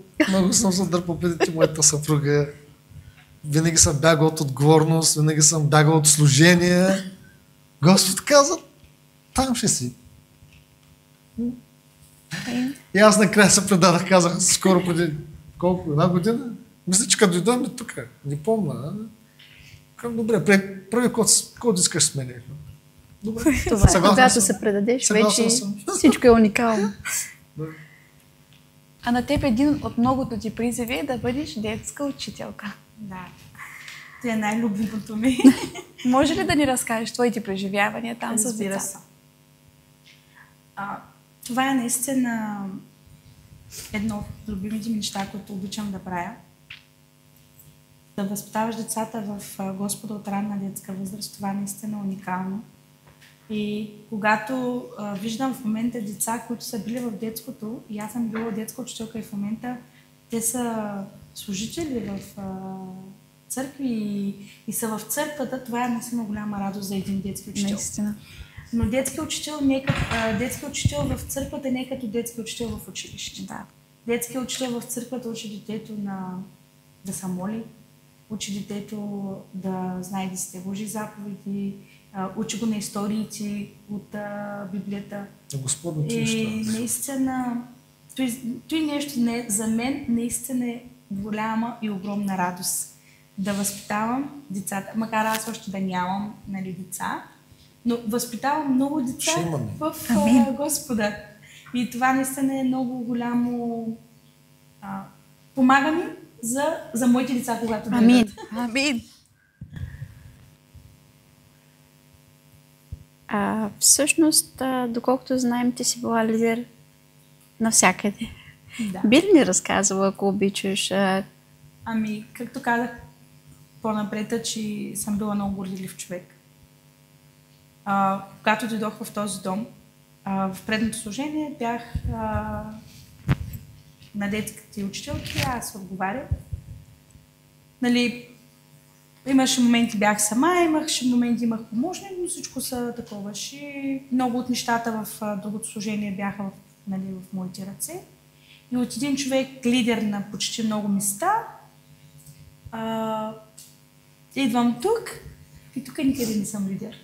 [SPEAKER 4] преди моята съпруга. Винаги съм бягал от отговорност, винаги съм бягал от служение. Господ каза, там ще си. И аз накрая се предадах, казах скоро преди една година. Мисля, че като дойдем тук, не помня. Към добре, прави код искаш с мене. Добре.
[SPEAKER 3] Това е. Когато се предадеш, вече всичко е уникално.
[SPEAKER 5] А на теб един от многото ти призиви е да бъдеш детска учителка.
[SPEAKER 2] Да. Това е най-любимото ми.
[SPEAKER 5] Може ли да ни разкажеш твоите преживявания там с
[SPEAKER 2] Разбира
[SPEAKER 5] децата?
[SPEAKER 2] се. Това е наистина едно от любимите ми неща, които обичам да правя. Да възпитаваш децата в Господа от ранна детска възраст, това е наистина уникално. И когато виждам в момента деца, които са били в детското, и аз съм била детска учителка и в момента те са служители в църкви и са в църквата, това е наистина голяма радост за един детски учител.
[SPEAKER 5] Наистина.
[SPEAKER 2] Но детски учител в църквата не е като детски учител в училище.
[SPEAKER 5] Да.
[SPEAKER 2] Детски учител в църквата учи детето да се моли, учи детето да знае 10 Божии заповеди, учи го на историите от Библията.
[SPEAKER 4] На Господните
[SPEAKER 2] И
[SPEAKER 4] неща.
[SPEAKER 2] наистина, той нещо за мен наистина е голяма и огромна радост да възпитавам децата. Макар аз още да нямам деца, но възпитавам много деца в Господа. И това наистина е много голямо... помага ми за моите деца, когато дойдат.
[SPEAKER 3] Амин.
[SPEAKER 5] Амин.
[SPEAKER 3] Всъщност, доколкото знаем, ти си била лидер навсякъде.
[SPEAKER 2] Да.
[SPEAKER 3] Би ли ни разказала, ако обичаш?
[SPEAKER 2] Ами, както казах по-напред, че съм била много горделив човек. Когато дойдох в този дом, в предното служение бях на детските учителки, аз отговарях. Имаше моменти бях сама, имаше моменти имах помощник, но всичко са такова. И много от нещата в другото служение бяха в моите ръце. И от един човек, лидер на почти много места, идвам тук и тук никъде не съм лидер.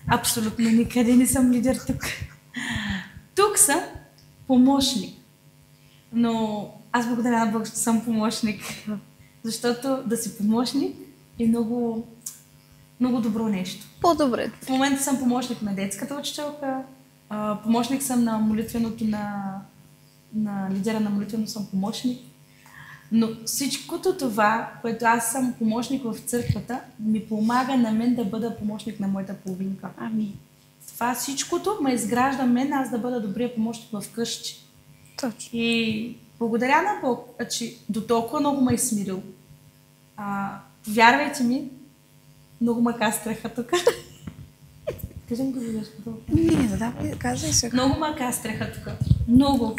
[SPEAKER 2] Абсолютно никъде не съм лидер тук. Тук съм помощник. Но аз благодаря на Бог, че съм помощник. Защото да си помощник е много, много добро нещо.
[SPEAKER 3] По-добре.
[SPEAKER 2] В момента съм помощник на детската учителка, помощник съм на молитвеното, на лидера на молитвено съм помощник. Но всичкото това, което аз съм помощник в църквата, ми помага на мен да бъда помощник на моята половинка.
[SPEAKER 3] Ами.
[SPEAKER 2] Това всичкото ме изгражда мен, аз да бъда добрия помощник в къщи.
[SPEAKER 5] Точно.
[SPEAKER 2] И благодаря на Бог, че до толкова много ме е смирил. Вярвайте ми, много ме кастреха тук. Кажем го за
[SPEAKER 5] казвай сега.
[SPEAKER 2] Много ме кастреха тук. Много.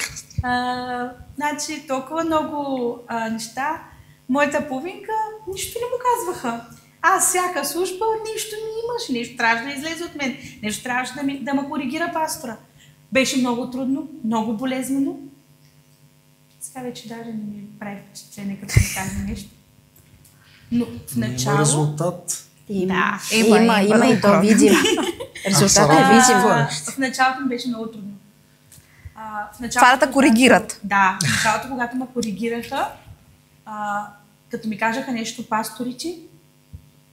[SPEAKER 2] Значи, толкова много неща. Моята половинка нищо не му казваха. Аз всяка служба нещо ми имаш, нещо трябваше да излезе от мен, нещо трябваше да ме коригира пастора. Беше много трудно, много болезнено. Сега вече даже не ми прави впечатление, като ми каже нещо. Но в начало...
[SPEAKER 4] Има резултат.
[SPEAKER 3] Има и то
[SPEAKER 5] добро.
[SPEAKER 3] видим. Резултатът е видим.
[SPEAKER 2] В началото ми беше много трудно.
[SPEAKER 5] Това да те коригират.
[SPEAKER 2] Да, в началото, когато ме коригираха, като ми кажаха нещо пасторите,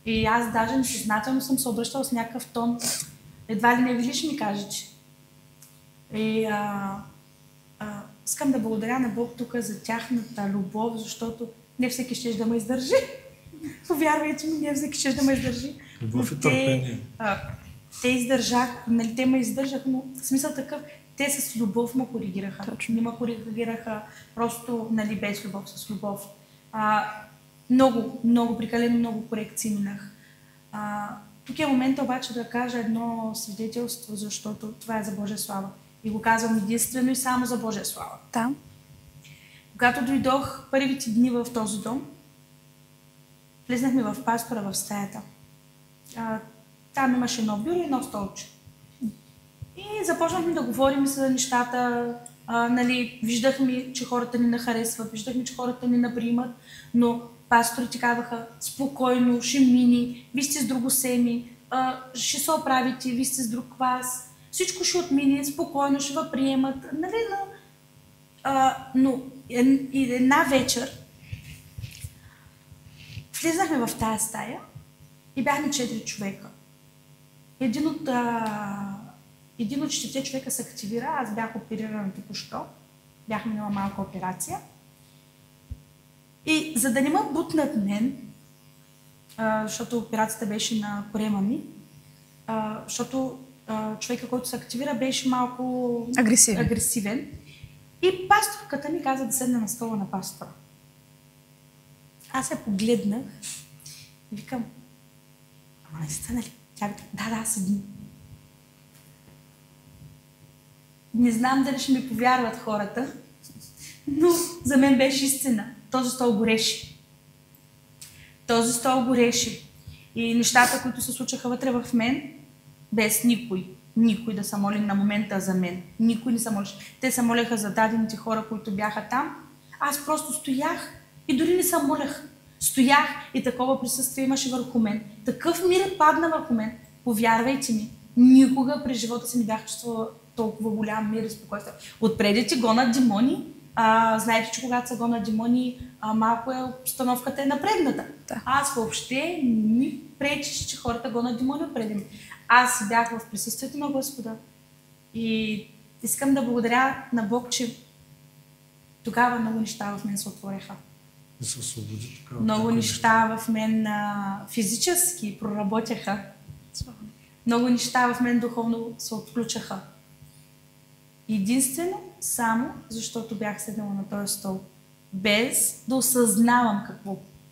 [SPEAKER 2] и аз даже несъзнателно съм се обръщала с някакъв тон. Едва ли не виж ми каже, че. И искам да благодаря на Бог тук за тяхната любов, защото не всеки ще да ме издържи. Повярвайте ми, не всеки ще да ме издържи.
[SPEAKER 4] Любов и търпение.
[SPEAKER 2] Те издържах, те ме издържаха, но в смисъл такъв, те с любов ме коригираха.
[SPEAKER 3] Точно.
[SPEAKER 2] Не ме коригираха просто без любов, с любов. Много, прекалено много корекции минах. Тук е момента обаче да кажа едно свидетелство, защото това е за Божия слава. И го казвам единствено и само за Божия слава.
[SPEAKER 5] Да.
[SPEAKER 2] Когато дойдох първите дни в този дом, влезнахме в пастора в стаята. Там имаше едно бюро и едно столче. И започнахме да говорим за нещата. Виждахме, че хората ни нахаресват, виждахме, че хората ни наприемат, но пасторите казваха спокойно, ще мини, вие сте с другосеми, ще се оправите, вие сте с друг клас, всичко ще отмине, спокойно ще ви приемат. Но една вечер влезнахме в тая стая и бяхме 4 човека. Един от 4 човека се активира, аз бях оперирана току-що, бях минала малка операция. И за да не ме бутнат мен, защото операцията беше на корема ми, защото човека, който се активира, беше малко агресивен. И пасторката ми каза да седна на стола на пастора. Аз я погледнах и викам, ама не стана ли? Тя вика, да, седни. Не знам дали ще ми повярват хората, но за мен беше истина. Този стол гореше. Този стол гореше. И нещата, които се случаха вътре в мен, без никой да се моли на момента за мен. Никой не се молеше. Те се молеха за дадените хора, които бяха там. Аз просто стоях и дори не се молех. Стоях и такова присъствие имаше върху мен. Такъв мир падна върху мен. Повярвайте ми, никога през живота си не бях чувствала толкова голям мир и спокойствие. Отпреди ти гонят демони. Знаете, че когато се гонят демони, малко обстановката е напрегната. Да. Аз въобще ми пречиш, че хората гонят демони отпреди ми. Аз бях в присъствието на Господа и искам да благодаря на Бог, че тогава много неща в мен се отвориха.
[SPEAKER 4] се освободи.
[SPEAKER 2] Много неща в мен физически проработяха. Много неща в мен духовно се отключаха. Единствено, само защото бях седнала на този стол, без да осъзнавам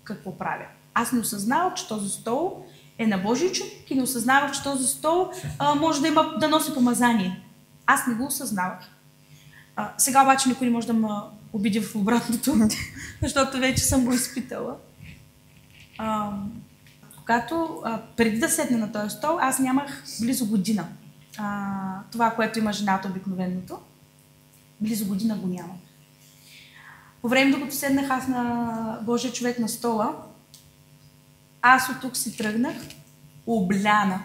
[SPEAKER 2] какво правя. Аз не осъзнавах, че този стол е на Божий човек и не осъзнавах, че този стол може да носи помазание. Аз не го осъзнавах. Сега обаче никой не може да ме обиди в обратното, защото вече съм го изпитала. Когато преди да седна на този стол, аз нямах близо година. Това, което има жената обикновеното, близо година го няма. По време, докато седнах аз на Божия човек на стола, аз от тук си тръгнах обляна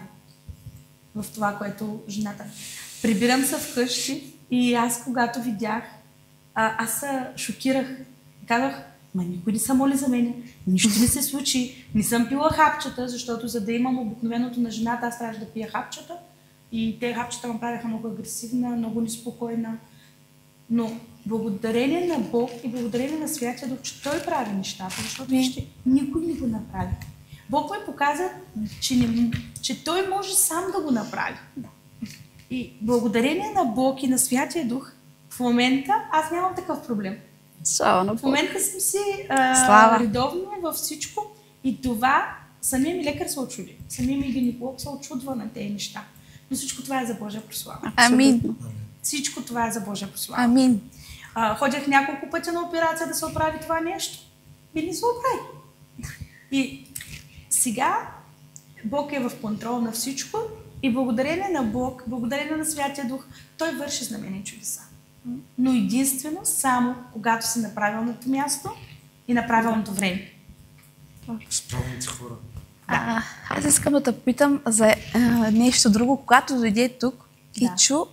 [SPEAKER 2] в това, което жената. Прибирам се вкъщи и аз, когато видях, аз се шокирах. Казах, никой не се моли за мен, нищо не се случи, не съм пила хапчета, защото за да имам обикновеното на жената, аз трябваше да пия хапчета. И те хапчета ме правяха много агресивна, много неспокойна. Но благодарение на Бог и благодарение на Святия Дух, че Той прави нещата, защото никой не го направи. Бог ми показа, че Той може сам да го направи. И благодарение на Бог и на Святия Дух, в момента аз нямам такъв проблем. В момента съм си редовно във всичко и това самия ми лекар се очуди. Самия ми гинеколог се очудва на тези неща. Но всичко това е за Божия прослава.
[SPEAKER 5] Амин.
[SPEAKER 2] Всичко това е за Божия прослава.
[SPEAKER 5] Амин.
[SPEAKER 2] Ходях няколко пъти на операция да се оправи това нещо. И не се оправи. И сега Бог е в контрол на всичко и благодарение на Бог, благодарение на Святия Дух, Той върши знамени чудеса. Но единствено само когато си на правилното място и на правилното време.
[SPEAKER 4] С правилните хора.
[SPEAKER 5] Аз искам да те питам за нещо друго. Когато дойде тук и чу,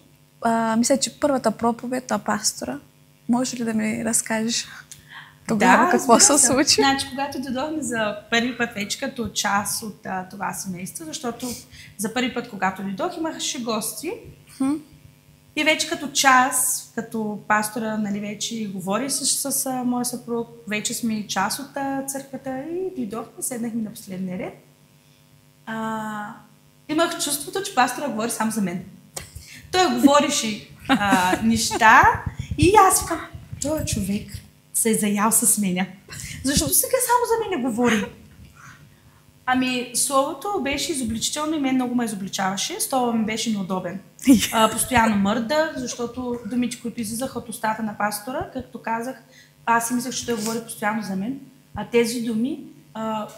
[SPEAKER 5] мисля, че първата проповед на пастора, може ли да ми разкажеш тогава какво се случи?
[SPEAKER 2] Значи, когато дойдохме за първи път вече като част от това семейство, защото за първи път, когато дойдох, имаше гости. И вече като част, като пастора, нали, вече говори с моя съпруг, вече сме част от църквата и дойдохме, седнахме на последния ред. Имах чувството, че пастора говори сам за мен. Той говореше неща и аз викам, този човек се е заял с мене. Защото сега само за мен говори. Ами, словото беше изобличително и мен много ме изобличаваше. Стола ми беше неудобен. Постоянно мърдах, защото думите, които излизаха от устата на пастора, както казах, аз си мислех, че той говори постоянно за мен, а тези думи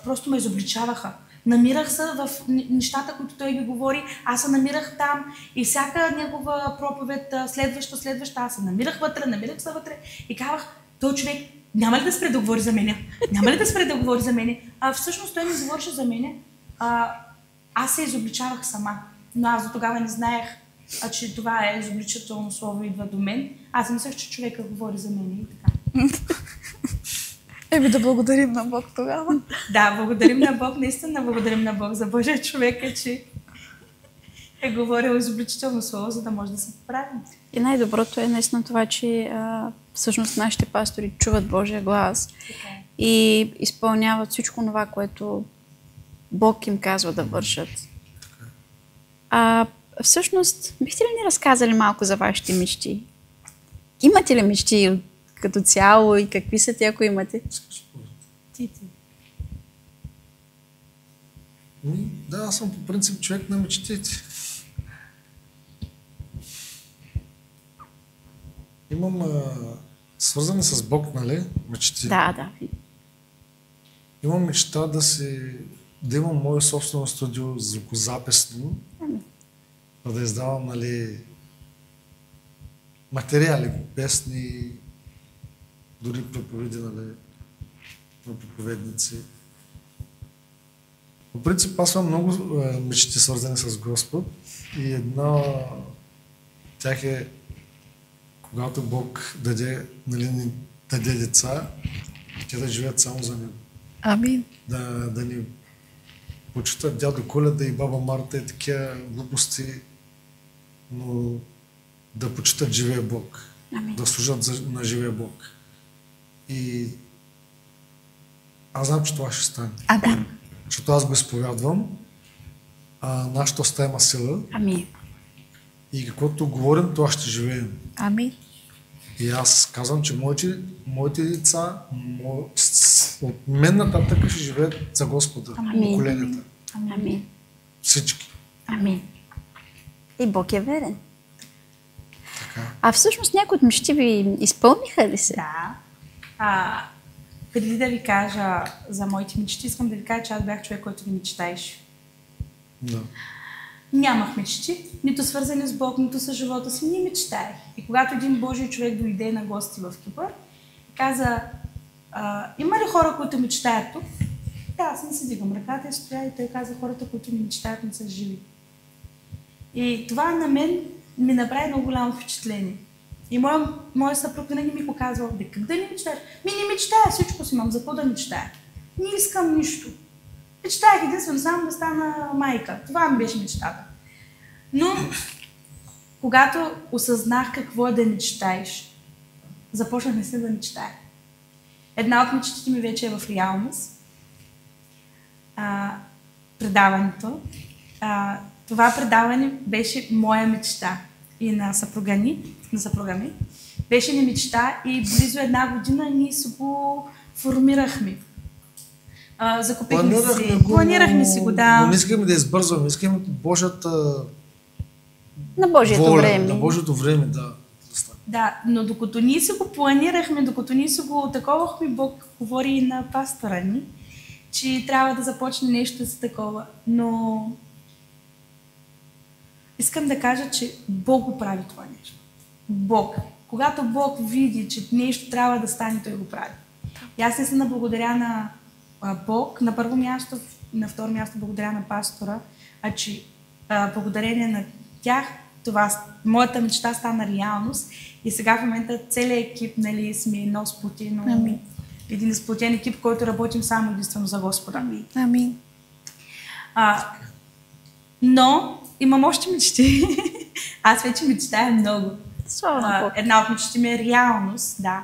[SPEAKER 2] просто ме изобличаваха. Намирах се в нещата, които той ги говори, аз се намирах там и всяка негова проповед, следваща, аз се намирах вътре и казвах, той човек няма ли да спре да говори за мене? Няма ли да спре да говори за мене? Всъщност той не говореше за мене, аз се изобличавах сама, но аз до тогава не знаех, че това е изобличително слово идва до мен. Аз мислех, че човека говори за мене и така.
[SPEAKER 5] Да благодарим на Бог тогава.
[SPEAKER 2] Да, благодарим на Бог, наистина благодарим на Бог за Божия човека, че е говорил изобличително слово, за да може да се поправим.
[SPEAKER 3] И най-доброто е наистина това, че всъщност нашите пастори чуват Божия глас и изпълняват всичко това, което Бог им казва да вършат. Всъщност, бихте ли ни разказали малко за вашите мечти? Имате ли мечти като цяло и какви са те, ако имате?
[SPEAKER 4] Да, аз съм по принцип човек на мечтите. Имам свързани с Бог, нали, мечти.
[SPEAKER 3] Да.
[SPEAKER 4] Имам мечта да имам мое собствено студио звукозаписно, да издавам, нали, материали, песни, дори проповеди, нали, на проповедници. По принцип, аз имам много мечти, свързани с Господ, и една от тях е, когато Бог даде деца, те да живеят само за Него.
[SPEAKER 5] Амин.
[SPEAKER 4] Да ни почитат дядо Коледа и баба Марта и такива глупости, но да почитат живия Бог.
[SPEAKER 3] Амин.
[SPEAKER 4] Да служат на живия Бог. И аз знам, че това ще стане.
[SPEAKER 3] Да.
[SPEAKER 4] Защото аз го изповядвам, нашата уста има сила.
[SPEAKER 3] Амин.
[SPEAKER 4] И каквото говорим, това ще живеем.
[SPEAKER 5] Амин.
[SPEAKER 4] И аз казвам, че моите деца от мен нататък ще живеят за Господа. Поколенията.
[SPEAKER 3] Амин.
[SPEAKER 4] Всички.
[SPEAKER 3] Амин. И Бог е верен.
[SPEAKER 4] Така.
[SPEAKER 3] Всъщност някои от мечти ви изпълниха ли се?
[SPEAKER 2] Да. Преди да ви кажа за моите мечти, искам да ви кажа, че аз бях човек, който не мечтаеше.
[SPEAKER 4] Да.
[SPEAKER 2] Нямах мечти, нито свързани с Бог, нито с живота си, не мечтаях. И когато един Божий човек дойде на гости в Кипър, каза, има ли хора, които мечтаят тук? Да, аз не си дигам ръката и стоя, и той каза, хората, които не мечтаят, не са живи. И това на мен ми направи много голямо впечатление. И моя съпруг винаги ми показва, как да не мечтаеш? Не мечтая, всичко си имам, за какво да мечтая? Не искам нищо. Мечтаях единствено само да стана майка. Това ми беше мечтата. Но, когато осъзнах какво е да мечтаеш, започнах не се да мечтая. Една от мечтите ми вече е в реалност. Предаването. Това предаване беше моя мечта. И на съпруга ми. Беше ни мечта и близо една година ние си го формирахме. Планирахме си го, да.
[SPEAKER 4] Но не искаме да избързваме, искаме Божията
[SPEAKER 3] на Божието
[SPEAKER 4] воля,
[SPEAKER 3] време.
[SPEAKER 4] На Божието време, да.
[SPEAKER 2] Да, но докато ние си го планирахме, докато ние си го таковахме, Бог говори и на пастора ни, че трябва да започне нещо за такова. Но искам да кажа, че Бог го прави това нещо. Бог. Когато Бог види, че нещо трябва да стане, той го прави. И аз наистина благодаря на Бог, на първо място, на второ място благодаря на пастора, че благодарение на тях моята мечта стана реалност и сега в момента целият екип, нали, сме едно сплотено, един сплотен екип, който работим само единствено за Господа.
[SPEAKER 5] Амин.
[SPEAKER 2] Но имам още мечти. Аз вече мечтая много. Една от мечти ми е реалност, да.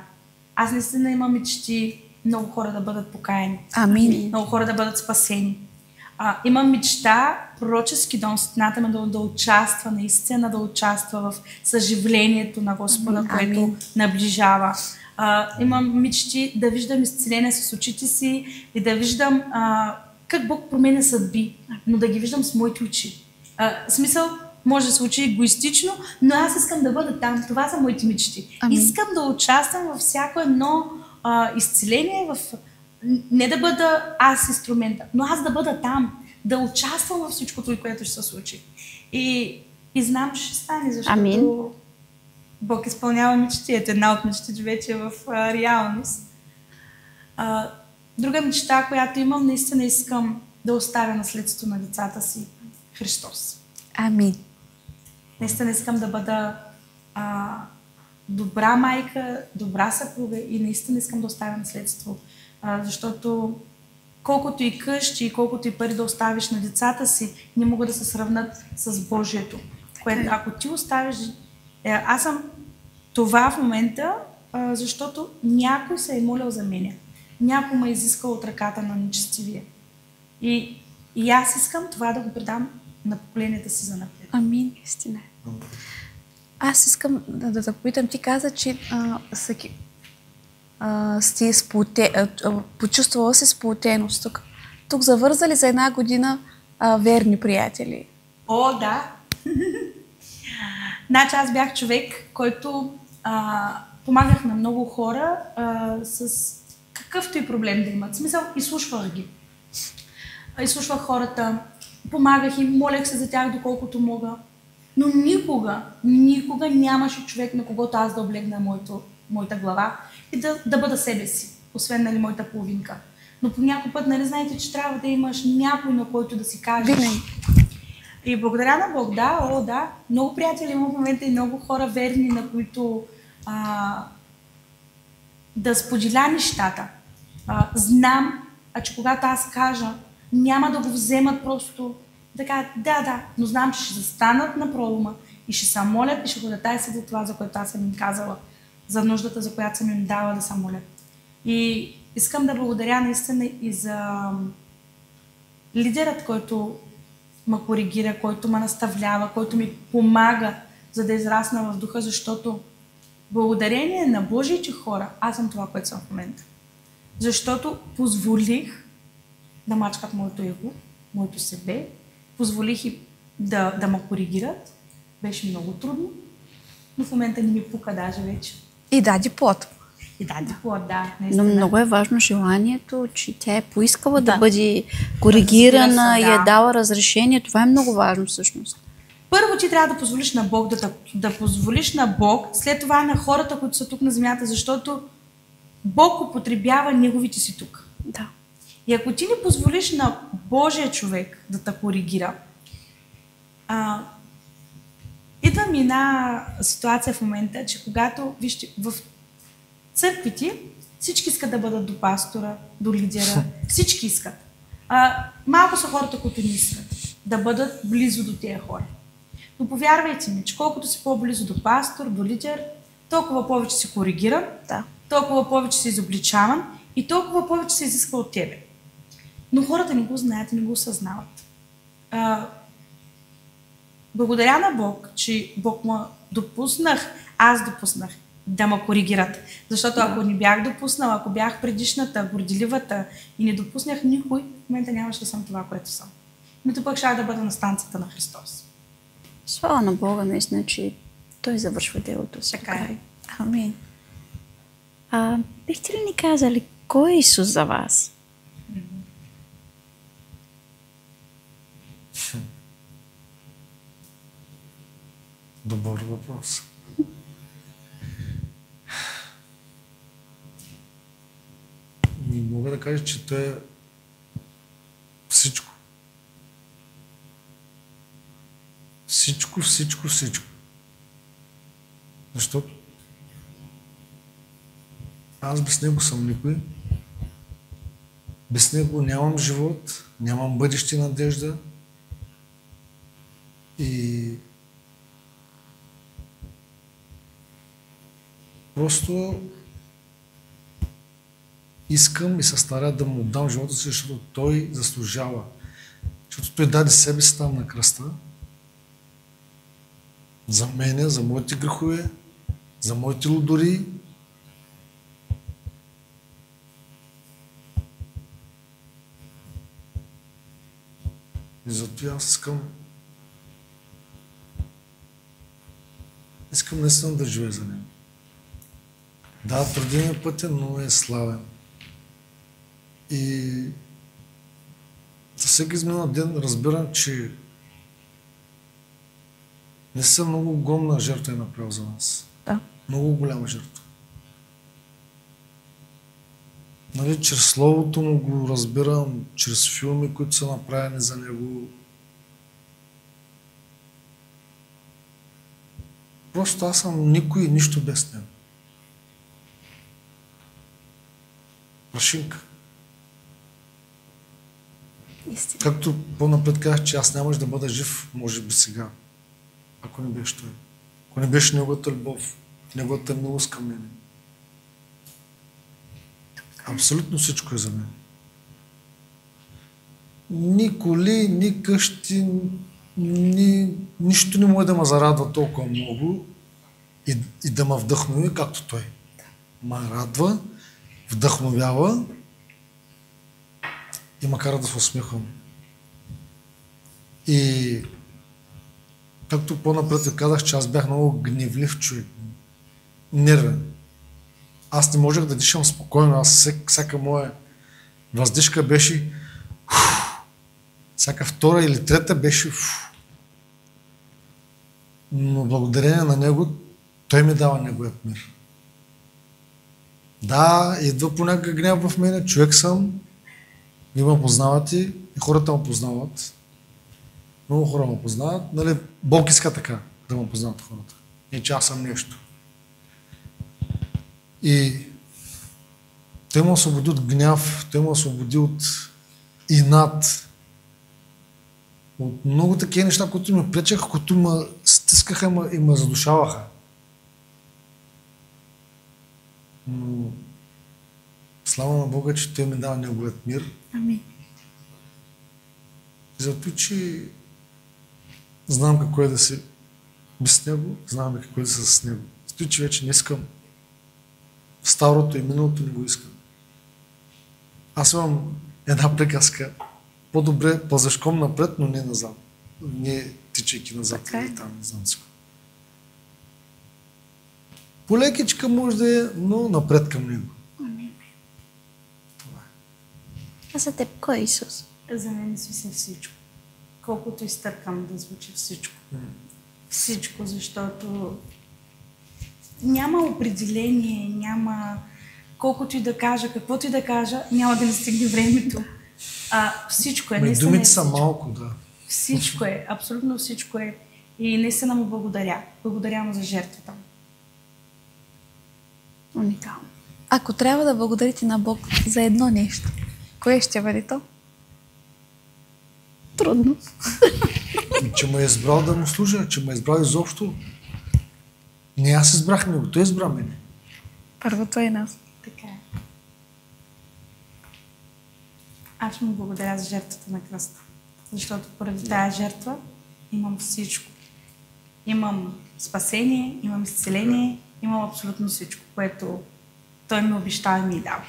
[SPEAKER 2] Аз наистина имам мечти много хора да бъдат покаяни.
[SPEAKER 5] Амин.
[SPEAKER 2] Много хора да бъдат спасени. Имам мечта пророчески дом Светлината ме да участва, наистина да участва в съживлението на Господа, което наближава. Имам мечти да виждам изцеление с очите си и да виждам как Бог променя съдби, но да ги виждам с моите очи. Смисъл, може да се случи егоистично, но аз искам да бъда там. Това са моите мечти.
[SPEAKER 5] Амин.
[SPEAKER 2] Искам да участвам във всяко едно изцеление, не да бъда аз инструмента, но аз да бъда там, да участвам във всичкото, което ще се случи. И знам, че ще стане, защото
[SPEAKER 3] Амин.
[SPEAKER 2] Бог изпълнява мечти. Ето една от мечтите вече е в реалност. Друга мечта, която имам, наистина искам да оставя наследство на децата си Христос.
[SPEAKER 5] Амин.
[SPEAKER 2] Наистина искам да бъда добра майка, добра съпруга и наистина искам да оставя наследство. Защото колкото и къщи, и колкото и пари да оставиш на децата си, не могат да се сравнат с Божието. Което, ако ти оставиш... Аз съм това в момента, защото някой се е молил за мене. Някой ме е изискал от ръката на нечестивия. И аз искам това да го предам на поколенията си за напред.
[SPEAKER 5] Амин, истина. Аз искам да те попитам, ти каза, че сте почувствала се сплотеност тук. Тук завързали за 1 година верни приятели.
[SPEAKER 2] О, да! Значи аз бях човек, който помагах на много хора с какъвто и проблем да имат. В смисъл, изслушвах ги. Изслушвах хората, помагах им, молех се за тях доколкото мога. Но никога нямаше човек, на когото аз да облегна моята глава и да бъда себе си, освен нали, моята половинка. Но по някой път, нали, знаете, че трябва да имаш някой, на който да си кажеш.
[SPEAKER 5] Винаги.
[SPEAKER 2] И благодаря на Бог, да, много приятели имам в момента и много хора верни, на които да споделя нещата. Знам, че когато аз кажа, няма да го вземат просто да кажат да, но знам, че ще застанат на пролома и ще се молят и ще го датайсат за това, за което аз съм им казала, за нуждата, за която съм им дала да се молят. И искам да благодаря наистина и за лидерът, който ме коригира, който ме наставлява, който ми помага, за да израсна в духа, защото благодарение на Божиите хора, аз съм това, което съм в момента. Защото позволих да мачкат моето его, моето себе, позволих и да ме коригират. Беше много трудно, но в момента не ми пука даже вече.
[SPEAKER 5] И даде плод.
[SPEAKER 2] Да.
[SPEAKER 3] Но много е важно желанието, че тя е поискала да бъде коригирана и е дала разрешение. Това е много важно всъщност.
[SPEAKER 2] Първо ти трябва да позволиш на Бог, да позволиш на Бог, след това на хората, които са тук на земята, защото Бог употребява неговите си тук.
[SPEAKER 3] Да.
[SPEAKER 2] И ако ти не позволиш на Божия човек да те коригира, идва ми една ситуация в момента, че когато, вижте, в църквите всички искат да бъдат до пастора, до лидера, всички искат. Малко са хората, които не искат да бъдат близо до тези хора. Но повярвайте ми, че колкото си по-близо до пастор, до лидер, толкова повече си коригиран, толкова повече си изобличаван и толкова повече се изисква от тебе. Но хората не го знаят и не го осъзнават. Благодаря на Бог, че Бог ме аз допуснах да ме коригират. Защото ако не бях допуснала, ако бях предишната, горделивата и не допуснах никой, в момента нямаше да съм това, което съм. Нито пък ще да бъда на станцията на Христос.
[SPEAKER 3] Слава на Бога, наистина, че Той завършва делото си.
[SPEAKER 2] Така е.
[SPEAKER 5] Амин.
[SPEAKER 3] Бихте ли ни казали, кой е Исус за вас?
[SPEAKER 4] Добър въпрос. И мога да кажа, че той е всичко. Всичко. Защото аз без него съм никой. Без него нямам живот, нямам бъдеще надежда. И просто искам и се старя да му отдам живота си, защото той заслужава. Защото той даде себе си там на кръста. За мене, за моите грехове, за моите лудори. И зато аз искам наистина да живея за него. Да, труден е пътя, но е славен. И за всеки изминал ден разбирам, че наистина много огромна жертва е направил за нас.
[SPEAKER 5] Да.
[SPEAKER 4] Много голяма жертва. Нали, чрез словото му го разбирам, чрез филми, които са направени за него. Просто аз съм никой и нищо без него. Прашинка.
[SPEAKER 5] Истина.
[SPEAKER 4] Както по-напред казах, че аз нямаш да бъда жив, може би сега, ако не беше той. Ако не беше неговата любов, неговата милост към мен. Абсолютно всичко е за мен. Ни коли, ни къщи, нищо не може да ме зарадва толкова много и да ме вдъхнови, както той. Ме радва, вдъхновява и ме кара да се усмихвам. И както по-напред ви казах, че аз бях много гневлив човек, нервен. Аз не можех да дишам спокойно, аз всяка моя въздишка беше всяка втора или трета беше но благодарение на него той ми дава неговият мир. Да, идва понякога гняв в мене, човек съм, вие ме познавате и хората ме познават. Много хора ме познават, нали, Бог иска така да ме познават хората. И че аз съм нещо. И той ме освободи от гняв, той ме освободи от инат, от много такива неща, които ме пречаха, които ме стискаха и ме задушаваха. Но слава на Бога, че той ми дава неговият мир.
[SPEAKER 5] Амин.
[SPEAKER 4] Зато, че знам какво е да си без него, знам какво е да си с него. Зато, че вече не искам старото и миналото не го искам. Аз имам една приказка. По-добре пълзашком напред, но не назад. Не тичайки назад.
[SPEAKER 5] Така.
[SPEAKER 4] Там, не знам си. Полекичка може да е, но напред към него. Това е.
[SPEAKER 3] А за теб кой е Исус?
[SPEAKER 2] За мен Исус е всичко. Колкото изтъркам да звучи всичко. Всичко, защото няма определение, няма колкото и да кажа, каквото и да кажа, няма да не стигне времето. Всичко е.
[SPEAKER 4] Думите са малко, да.
[SPEAKER 2] Всичко е, абсолютно всичко е. И наистина му благодаря. Благодаря му за жертвата.
[SPEAKER 5] Уникално. Ако трябва да благодарите на Бог за едно нещо, кое ще бъде то?
[SPEAKER 3] Трудно.
[SPEAKER 4] Че ме е избрал да му служа, че ме е избрал изобщо. Не аз избрах него, той избра мене.
[SPEAKER 5] Първото е нас.
[SPEAKER 2] Така е. Аз му благодаря за жертвата на кръста. Защото поради тази жертва имам всичко. Имам спасение, имам изцеление, имам абсолютно всичко, което той ми обещава и ми дава.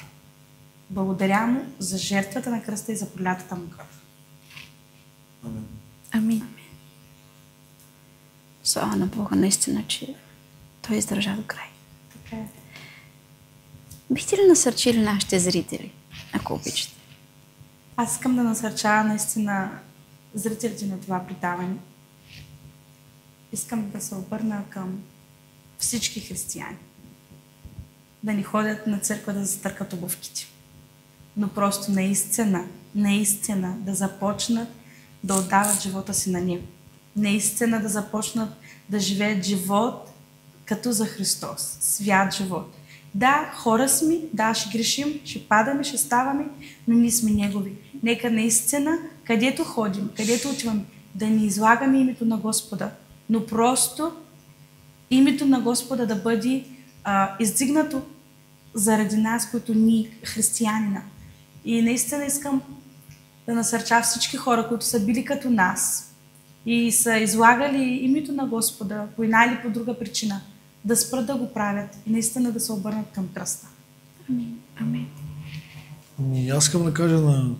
[SPEAKER 2] Благодаря му за жертвата на кръста и за пролятата му кръв.
[SPEAKER 5] Амин.
[SPEAKER 3] Слава на Бога, наистина, че той издържа до край.
[SPEAKER 2] Така е.
[SPEAKER 3] Бихте ли насърчили нашите зрители, ако обичате?
[SPEAKER 2] Аз искам да насърчава наистина зрителите на това предаване. Искам да се обърна към всички християни. Да не ходят на църква да затъркат обувките. Но просто наистина да започнат да отдават живота си на Него. Наистина да започнат да живеят живот като за Христос. Свят живот. Да, хора сме, да, ще грешим, ще падаме, ще ставаме, но ние сме Негови. Нека наистина, където ходим, където отиваме, да не излагаме името на Господа, но просто името на Господа да бъде издигнато заради нас, които ние християнина. И наистина искам да насърча всички хора, които са били като нас и са излагали името на Господа по една или по друга причина, да спрат да го правят и наистина да се обърнат към кръста.
[SPEAKER 5] Амин. Амин.
[SPEAKER 4] И аз искам да кажа на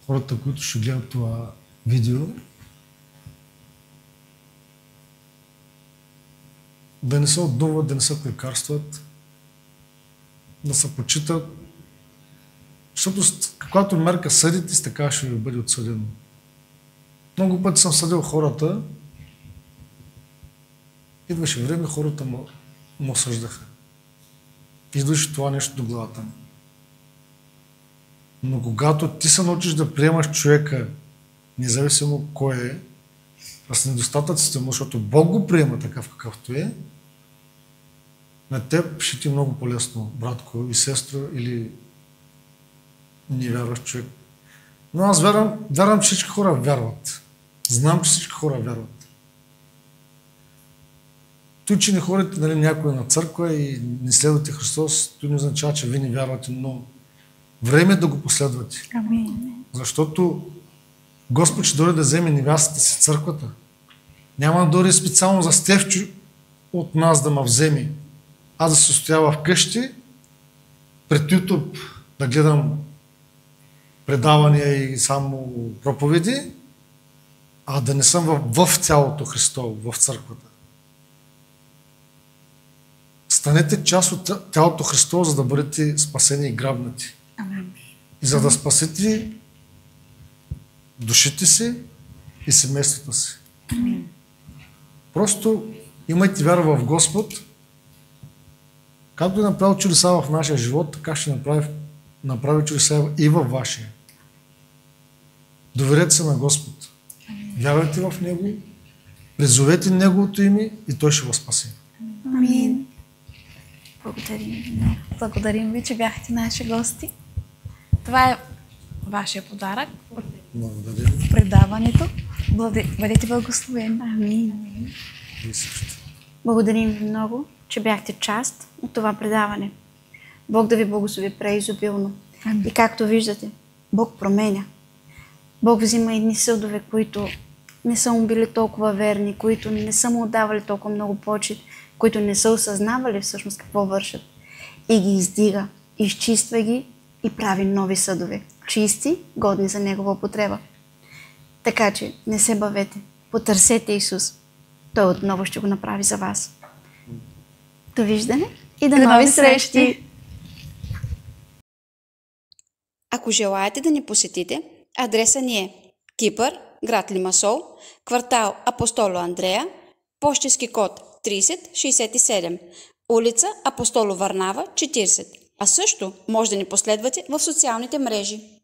[SPEAKER 4] хората, които ще гледат това видео, да не се отдуват, да не се прекарстват, да се почитат, защото каквато мерка съдите, с така ще ви бъде отсъдено. Много пъти съм съдил хората, идваше време, хората му осъждаха. Идваше това нещо до главата му. Но когато ти се научиш да приемаш човека, независимо кой е, с недостатъците му, защото Бог го приема такъв какъвто е, на теб ще ти е много по-лесно, братко и сестро или невярващ човек. Но аз вярвам, че всички хора вярват. Знам, че всички хора вярват. Той, че не ходите някой на църква и не следвате Христос, той не означава, че вие не вярвате, но време е да го последвате.
[SPEAKER 5] Амин.
[SPEAKER 4] Защото Господ ще дойде да вземе невястата си църквата. Няма да дойде специално за Стефчо от нас да ме вземе. Аз да се стоя вкъщи, пред YouTube да гледам предавания и само проповеди, а да не съм в цялото Христово, в църквата. Станете част от тялото Христово, за да бъдете спасени и грабнати.
[SPEAKER 5] Амин.
[SPEAKER 4] И за да спасите душите си и семейството си.
[SPEAKER 5] Амин.
[SPEAKER 4] Просто имайте вяра в Господ. Както е направил чудеса в нашия живот, така ще направи чудеса и във вашия. Доверете се на Господ. Вярвайте в Него, призовете Неговото име и Той ще вас спаси.
[SPEAKER 5] Амин. Благодарим ви много. Благодарим ви, че бяхте наши гости. Това е вашия подарък от
[SPEAKER 4] Благодаря.
[SPEAKER 5] предаването. Бъдете благословени.
[SPEAKER 3] Амин.
[SPEAKER 4] И също.
[SPEAKER 3] Благодарим ви много, че бяхте част от това предаване. Бог да ви благослови преизобилно.
[SPEAKER 5] Амин.
[SPEAKER 3] И както виждате, Бог променя. Бог взима едни съдове, които не са му били толкова верни, които не са му отдавали толкова много почет, които не са осъзнавали всъщност какво вършат. И ги издига, изчиства ги и прави нови съдове. Чисти, годни за Негова употреба. Така че не се бавете. Потърсете Исус. Той отново ще го направи за вас. Довиждане и до нови срещи! Ако желаете да ни посетите, адреса ни е Кипър, град Лимасол, квартал Апостоло Андрея, пощенски код 3067, улица Апостоло Варнава 40. А също може да ни последвате в социалните мрежи.